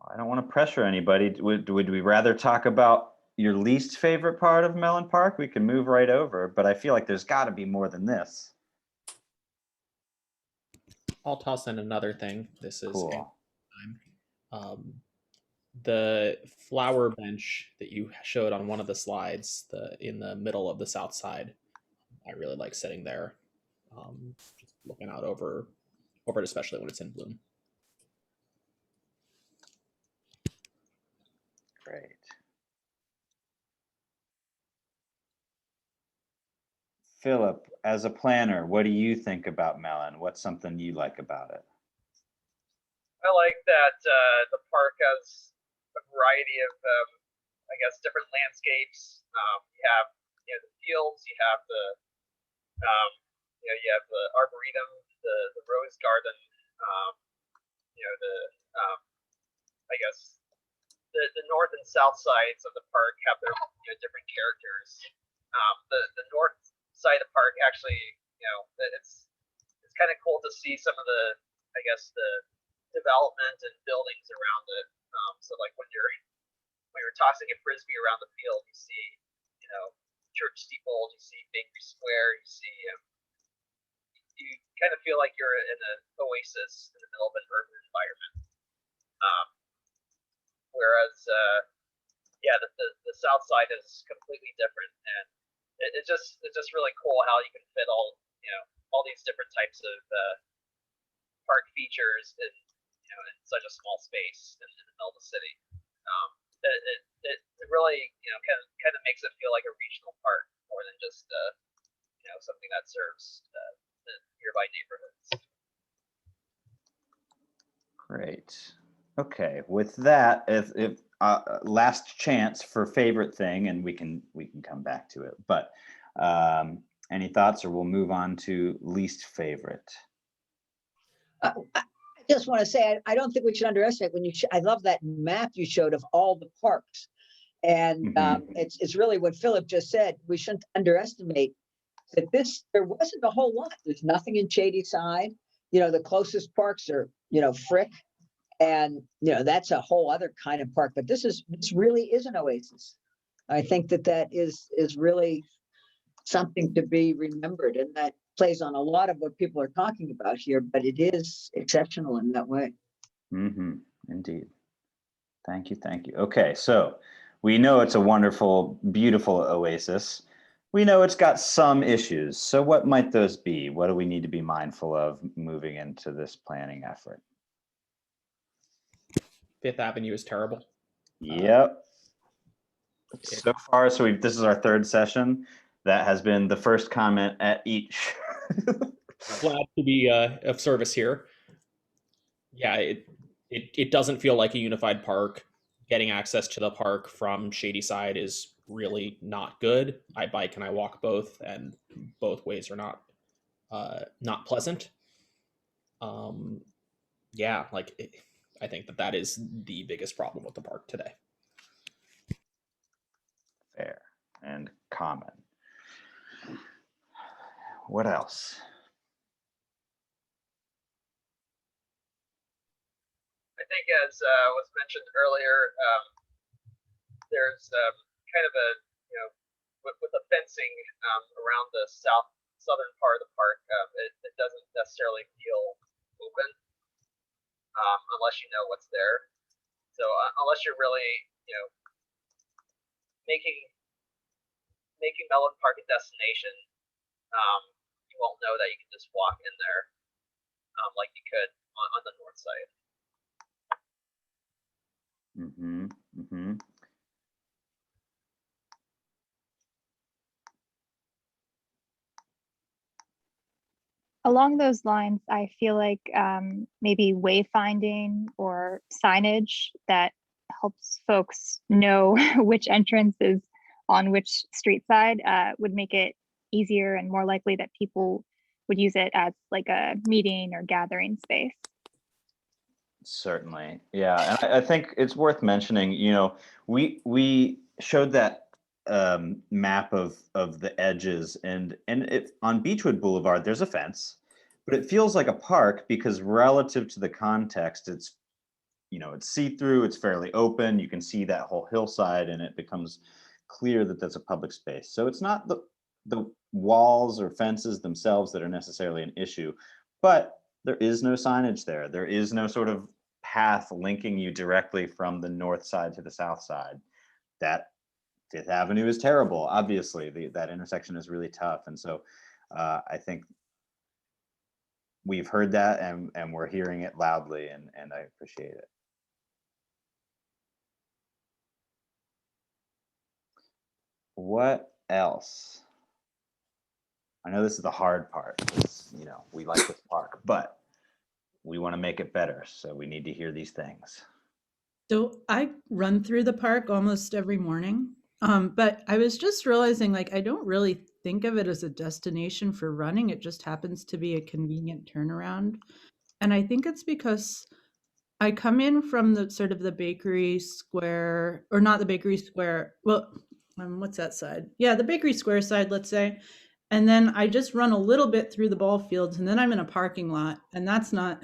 I don't want to pressure anybody. Would we rather talk about your least favorite part of Mellon Park? We can move right over, but I feel like there's got to be more than this. I'll toss in another thing. This is Cool. time. The flower bench that you showed on one of the slides, in the middle of the south side. I really like sitting there, just looking out over it, especially when it's in bloom. Great. Philip, as a planner, what do you think about Mellon? What's something you like about it? I like that the park has a variety of, I guess, different landscapes. You have, the fields. You have you have the arboretum, the rose garden. I guess the north and south sides of the park have their different characters. The north side of the park actually, it's kind of cool to see some of the, I guess, the development and buildings around it. So like when you're tossing a frisbee around the field, you see, church steeples, you see Bakery Square, you kind of feel like you're in an oasis in the middle of an urban environment. Whereas, the south side is completely different, and it's just really cool how you can fit all these different types of park features in such a small space in the middle of the city. It really kind of makes it feel like a regional park more than just something that serves the nearby neighborhoods. Great. Okay, with that, if last chance for favorite thing, and we can come back to it. But any thoughts, or we'll move on to least favorite. I just want to say I don't think we should underestimate when I love that map you showed of all the parks, and it's really what Philip just said. We shouldn't underestimate that there wasn't a whole lot. There's nothing in Shadyside. The closest parks are Frick. And that's a whole other kind of park, but this really is an oasis. I think that is really something to be remembered, and that plays on a lot of what people are talking about here, but it is exceptional in that way. Indeed. Thank you. Okay, so we know it's a wonderful, beautiful oasis. We know it's got some issues. So what might those be? What do we need to be mindful of moving into this planning effort? Fifth Avenue is terrible. Yep. So far, this is our third session. That has been the first comment at each. Glad to be of service here. Yeah, it doesn't feel like a unified park. getting access to the park from Shady Side is really not good. I bike and I walk both, and both ways are not pleasant. Yeah, I think that is the biggest problem with the park today. Fair and common. What else? I think, as was mentioned earlier, there's kind of a, with the fencing around the southern part of the park, it doesn't necessarily feel open unless you know what's there. So unless you're really, making Mellon Park a destination, you won't know that you can just walk in there like you could on the north side. Mm-hmm. Mm-hmm. Along those lines, I feel like maybe wayfinding or signage that helps folks know which entrance is on which street side would make it easier and more likely that people would use it as like a meeting or gathering space. Certainly, yeah, and I think it's worth mentioning. We showed that map of the edges, and it on Beechwood Boulevard there's a fence, but it feels like a park because relative to the context, it's it's see-through, it's fairly open, you can see that whole hillside, and it becomes clear that that's a public space. So it's not the walls or fences themselves that are necessarily an issue, but there is no signage there. There is no sort of path linking you directly from the north side to the south side. That Fifth Avenue is terrible. Obviously, that intersection is really tough. And so I think we've heard that and we're hearing it loudly, and I appreciate it. What else? I know this is the hard part because, we like this park, but we want to make it better. So we need to hear these things. So I run through the park almost every morning. But I was just realizing, I don't really think of it as a destination for running. It just happens to be a convenient turnaround. And I think it's because I come in from the sort of the Bakery Square, or not the Bakery Square. Well, what's that side? Yeah, the Bakery Square side, let's say. And then I just run a little bit through the ball fields, and then I'm in a parking lot, and that's not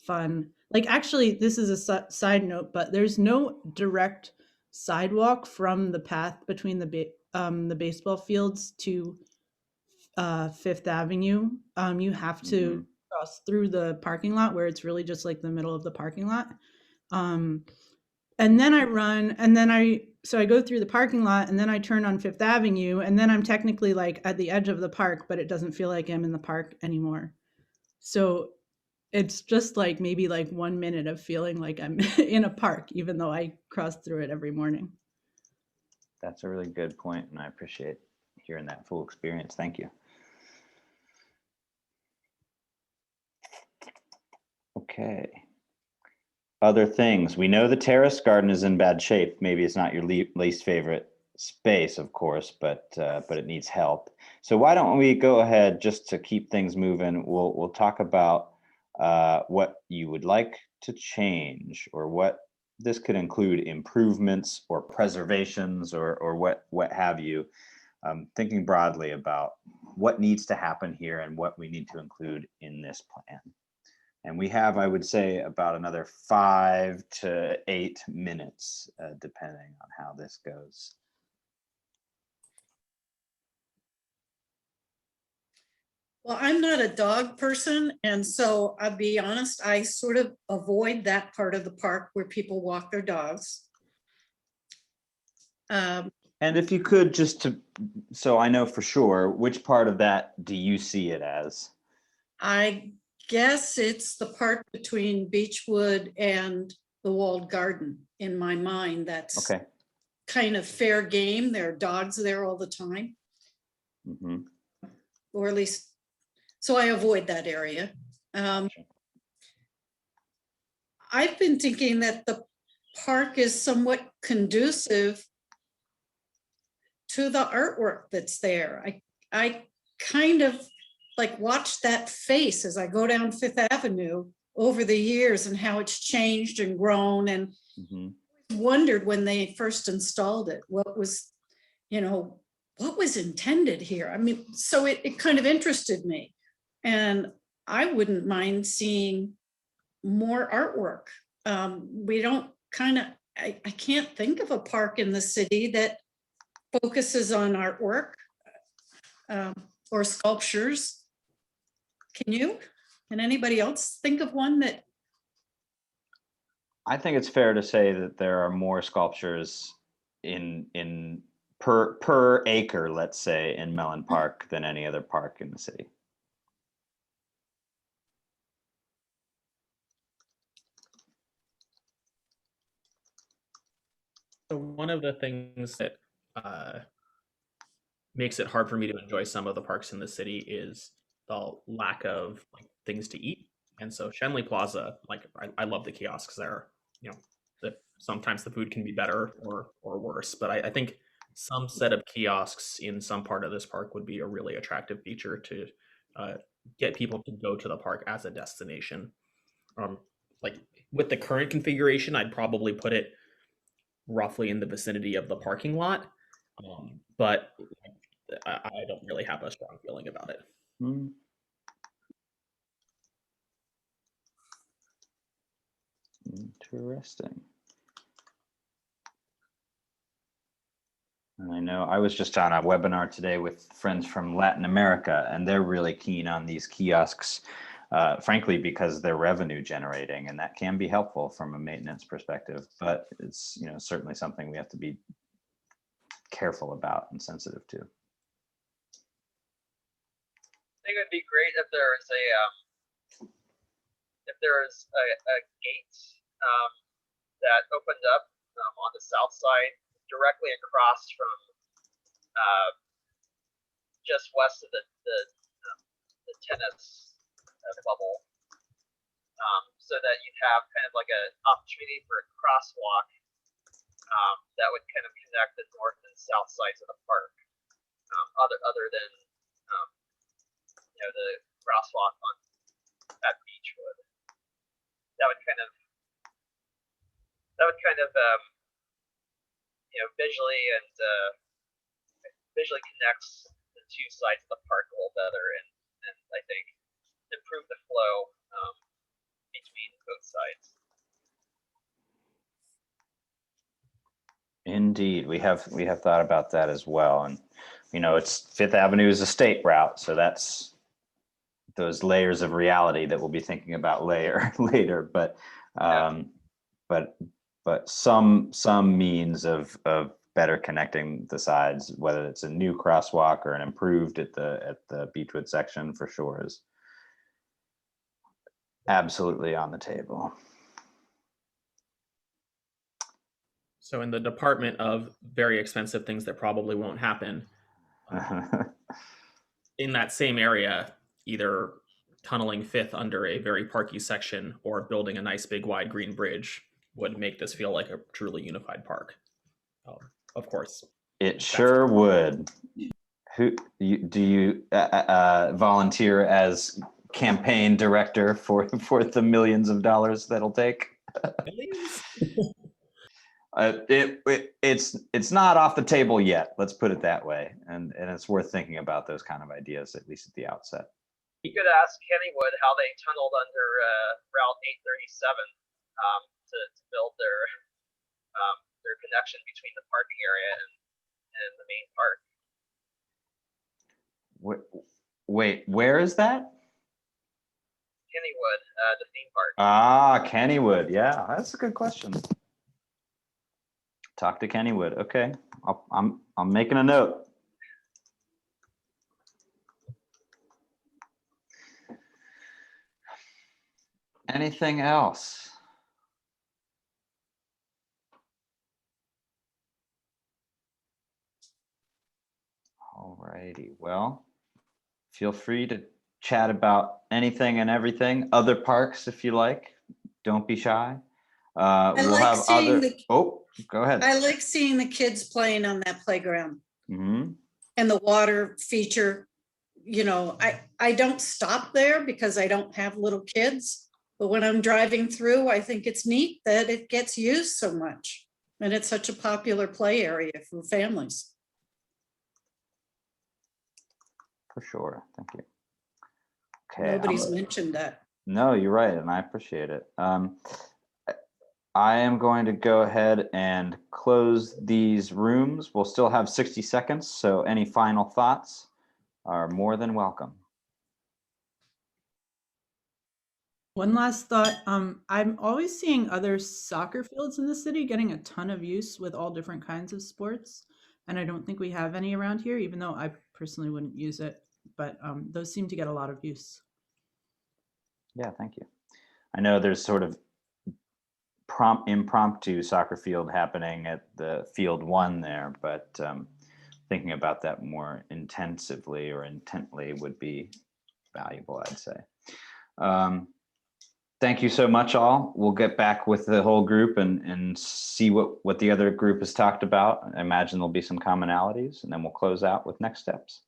fun. Actually, this is a side note, but there's no direct sidewalk from the path between the baseball fields to Fifth Avenue. You have to cross through the parking lot, where it's really just like the middle of the parking lot. And then I run, and then I go through the parking lot, and then I turn on Fifth Avenue, and then I'm technically at the edge of the park, but it doesn't feel like I'm in the park anymore. So it's just maybe 1 minute of feeling like I'm in a park, even though I cross through it every morning. That's a really good point, and I appreciate hearing that full experience. Thank you. Okay. Other things. We know the terrace garden is in bad shape. Maybe it's not your least favorite space, of course, but it needs help. So why don't we go ahead, just to keep things moving? We'll talk about what you would like to change, or what this could include, improvements or preservations or what have you. Thinking broadly about what needs to happen here and what we need to include in this plan. And we have, I would say, about another 5 to 8 minutes, depending on how this goes. Well, I'm not a dog person, and so I'll be honest, I sort of avoid that part of the park where people walk their dogs. And if you could, so I know for sure, which part of that do you see it as? I guess it's the part between Beechwood and the walled garden in my mind. That's okay. Kind of fair game. There are dogs there all the time. Mm-hmm. Or at least, so I avoid that area. I've been thinking that park is somewhat conducive to the artwork that's there. I kind of like watch that face as I go down Fifth Avenue over the years and how it's changed and grown, and wondered when they first installed it, what was, what was intended here? I mean, so it kind of interested me, and I wouldn't mind seeing more artwork. We don't I can't think of a park in the city that focuses on artwork or sculptures. Can you? Can anybody else think of one that? I think it's fair to say that there are more sculptures in per acre, let's say, in Mellon Park than any other park in the city. So one of the things that makes it hard for me to enjoy some of the parks in the city is the lack of things to eat. And so Shenley Plaza, I love the kiosks there. Sometimes the food can be better or worse, but I think some set of kiosks in some part of this park would be a really attractive feature to get people to go to the park as a destination. With the current configuration, I'd probably put it roughly in the vicinity of the parking lot, but I don't really have a strong feeling about it. Interesting. And I know I was just on a webinar today with friends from Latin America, and they're really keen on these kiosks, frankly, because they're revenue generating, and that can be helpful from a maintenance perspective. But it's certainly something we have to be careful about and sensitive to. I think it would be great if there was a gate that opened up on the south side, directly across from just west of the tennis bubble, so that you'd have kind of like an opportunity for a crosswalk that would kind of connect the north and south sides of the park, other than the crosswalk at Beechwood. That would kind of visually connects the two sides of the park a little better, and I think improve the flow between both sides. Indeed, we have thought about that as well, and it's Fifth Avenue is a state route, so that's those layers of reality that we'll be thinking about later. But but some means of better connecting the sides, whether it's a new crosswalk or an improved at the Beechwood section, for sure is absolutely on the table. So in the department of very expensive things that probably won't happen, in that same area, either tunneling Fifth under a very parky section or building a nice big wide green bridge would make this feel like a truly unified park. Of course. It sure would. Do you volunteer as campaign director for the millions of dollars that'll take? It's not off the table yet. Let's put it that way, and it's worth thinking about those kind of ideas, at least at the outset. You could ask Kennywood how they tunneled under Route 837 to build their connection between the parking area and the main park. Wait, where is that? Kennywood, the theme park. Ah, Kennywood. Yeah, that's a good question. Talk to Kennywood. Okay, I'm making a note. Anything else? All righty. Well, feel free to chat about anything and everything. Other parks, if you like. Don't be shy. We'll like have seeing other, the- oh, go ahead. I like seeing the kids playing on that playground Mhm. and the water feature. You know, I don't stop there because I don't have little kids, but when I'm driving through, I think it's neat that it gets used so much. And it's such a popular play area for families. For sure. Thank you. Okay. Nobody's mentioned that. No, you're right, and I appreciate it. I am going to go ahead and close these rooms. We'll still have 60 seconds, so any final thoughts are more than welcome. One last thought. I'm always seeing other soccer fields in the city getting a ton of use with all different kinds of sports. And I don't think we have any around here, even though I personally wouldn't use it. But those seem to get a lot of use. Yeah, thank you. I know there's sort of impromptu soccer field happening at the field 1 there, but thinking about that more intensively or intently would be valuable, I'd say. Thank you so much, all. We'll get back with the whole group and see what the other group has talked about. I imagine there'll be some commonalities, and then we'll close out with next steps.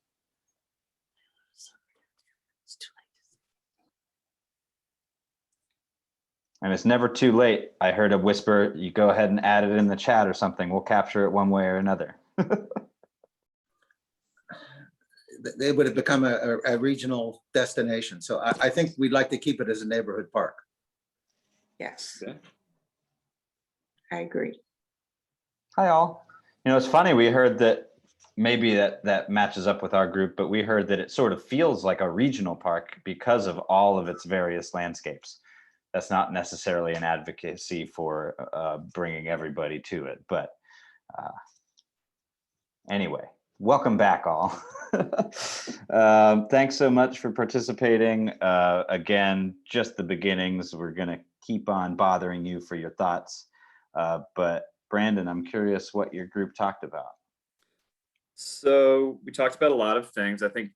And it's never too late. I heard a whisper, you go ahead and add it in the chat or something. We'll capture it one way or another. They would have become a regional destination. So I think we'd like to keep it as a neighborhood park. Yes, Okay. I agree. Hi, all. You know, it's funny. We heard that maybe that matches up with our group, but we heard that it sort of feels like a regional park because of all of its various landscapes. That's not necessarily an advocacy for bringing everybody to it, but anyway, welcome back, all. Thanks so much for participating. Again, just the beginnings. We're going to keep on bothering you for your thoughts. But Brandon, I'm curious what your group talked about. So we talked about a lot of things. I think,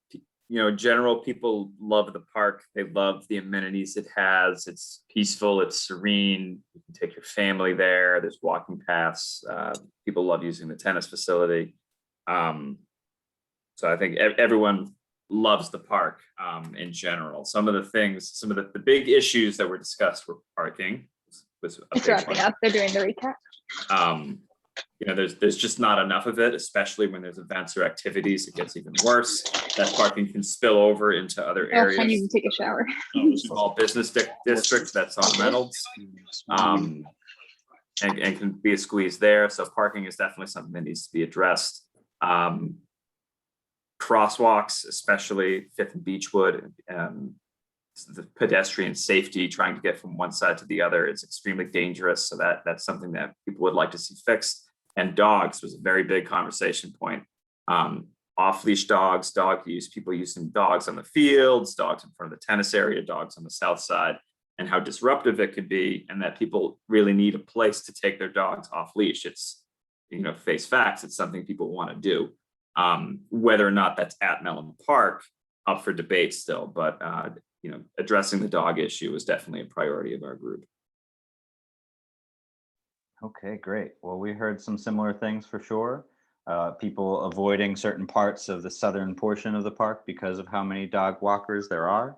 you know, in general, people love the park. They love the amenities it has. It's peaceful, it's serene. You can take your family there. There's walking paths. People love using the tennis facility. So I think everyone loves the park in general. Some of the big issues that were discussed were parking. Was a It's big wrapping one. up. They're doing the recap. You know, there's just not enough of it, especially when there's events or activities. It gets even worse. That parking can spill over into other Oh, I need areas. to take a shower. Small business district that's on Reynolds, and can be a squeeze there. So parking is definitely something that needs to be addressed. Crosswalks, especially Fifth and Beechwood, the pedestrian safety, trying to get from one side to the other is extremely dangerous. So that's something that people would like to see fixed. And dogs was a very big conversation point. Off-leash dogs, dog use, people using dogs on the fields, dogs in front of the tennis area, dogs on the south side, and how disruptive it could be, and that people really need a place to take their dogs off leash. It's, you know, face facts, it's something people want to do. Whether or not that's at Mellon Park, up for debate still, but you know, addressing the dog issue is definitely a priority of our group. Okay, great. Well, we heard some similar things for sure. People avoiding certain parts of the southern portion of the park because of how many dog walkers there are.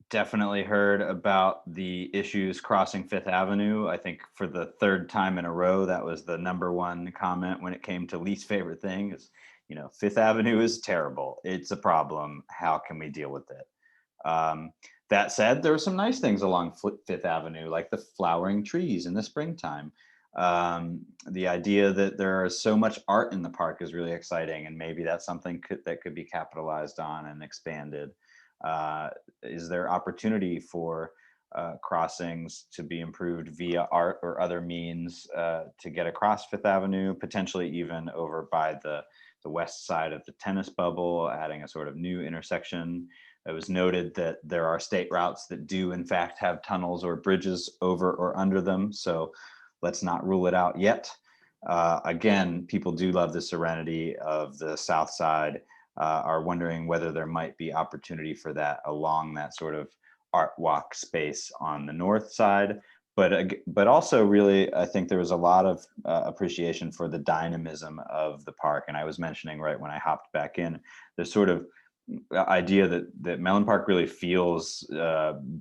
Definitely heard about the issues crossing Fifth Avenue. I think for the 3rd time in a row, that was the #1 comment when it came to least favorite thing is, you know, Fifth Avenue is terrible. It's a problem. How can we deal with it? That said, there were some nice things along Fifth Avenue, like the flowering trees in the springtime. The idea that there is so much art in the park is really exciting, and maybe that's something that could be capitalized on and expanded. Is there opportunity for crossings to be improved via art or other means to get across Fifth Avenue, potentially even over by the west side of the tennis bubble, adding a sort of new intersection? It was noted that there are state routes that do in fact have tunnels or bridges over or under them, so let's not rule it out yet. Again, people do love the serenity of the south side, are wondering whether there might be opportunity for that along that sort of art walk space on the north side. But also really, I think there was a lot of appreciation for the dynamism of the park. And I was mentioning right when I hopped back in, the sort of idea that Mellon Park really feels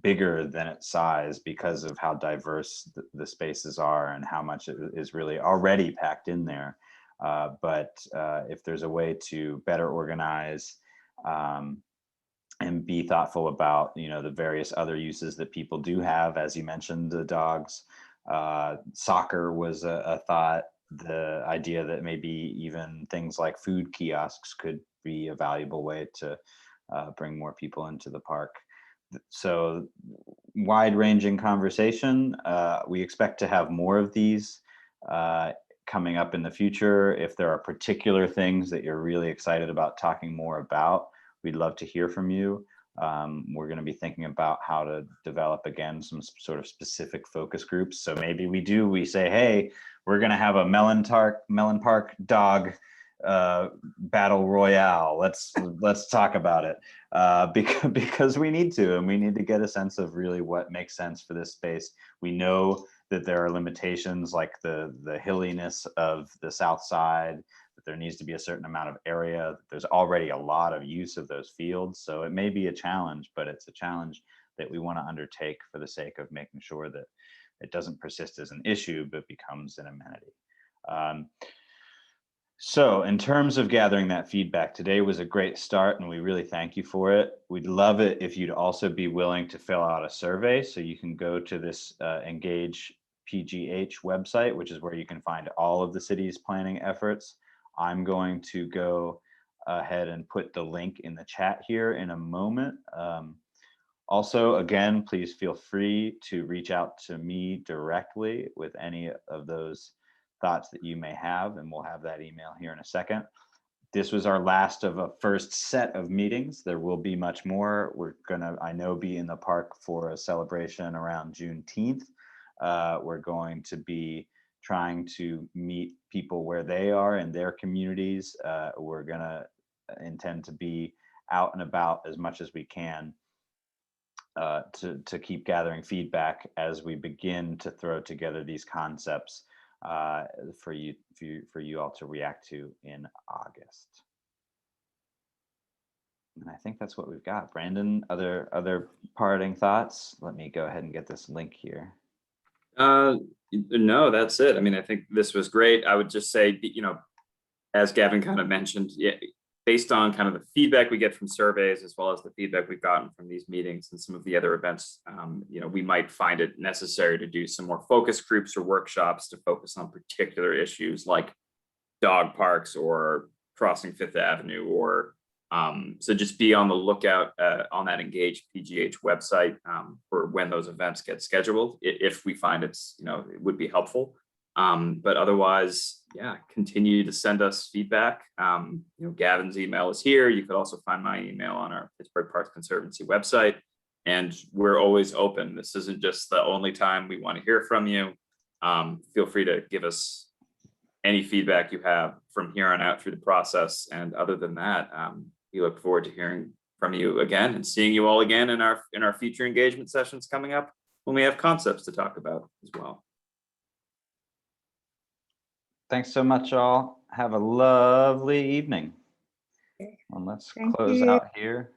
bigger than its size because of how diverse the spaces are and how much is really already packed in there. But if there's a way to better organize and be thoughtful about, the various other uses that people do have, as you mentioned, the dogs, soccer was a thought, the idea that maybe even things like food kiosks could be a valuable way to bring more people into the park. So wide-ranging conversation. We expect to have more of these coming up in the future. If there are particular things that you're really excited about talking more about, we'd love to hear from you. We're going to be thinking about how to develop, again, some sort of specific focus groups. So maybe we say, hey, we're going to have a Mellon Park dog battle royale. Let's talk about it because we need to, and we need to get a sense of really what makes sense for this space. We know that there are limitations like the hilliness of the south side, that there needs to be a certain amount of area. There's already a lot of use of those fields. So it may be a challenge, but it's a challenge that we want to undertake for the sake of making sure that it doesn't persist as an issue, but becomes an amenity. So in terms of gathering that feedback, today was a great start and we really thank you for it. We'd love it if you'd also be willing to fill out a survey. So you can go to this Engage PGH website, which is where you can find all of the city's planning efforts. I'm going to go ahead and put the link in the chat here in a moment. Also, again, please feel free to reach out to me directly with any of those thoughts that you may have, and we'll have that email here in a second. This was our last of a first set of meetings. There will be much more. We're gonna, I know, be in the park for a celebration around Juneteenth. We're going to be trying to meet people where they are in their communities. We're gonna intend to be out and about as much as we can to keep gathering feedback as we begin to throw together these concepts for you all to react to in August. And I think that's what we've got. Brandon, other parting thoughts? Let me go ahead and get this link here. No, that's it. I mean, I think this was great. I would just say, as Gavin kind of mentioned, based on kind of the feedback we get from surveys, as well as the feedback we've gotten from these meetings and some of the other events, we might find it necessary to do some more focus groups or workshops to focus on particular issues like dog parks or crossing Fifth Avenue, or so just be on the lookout on that Engage PGH website for when those events get scheduled, if we find it would be helpful. But otherwise, continue to send us feedback. Gavin's email is here. You could also find my email on our Pittsburgh Parks Conservancy website. And we're always open. This isn't just the only time we want to hear from you. Feel free to give us any feedback you have from here on out through the process. And other than that, we look forward to hearing from you again and seeing you all again in our future engagement sessions coming up when we have concepts to talk about as well. Thanks so much, all. Have a lovely evening. And let's close out here.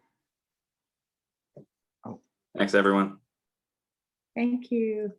Thanks, everyone. Thank you.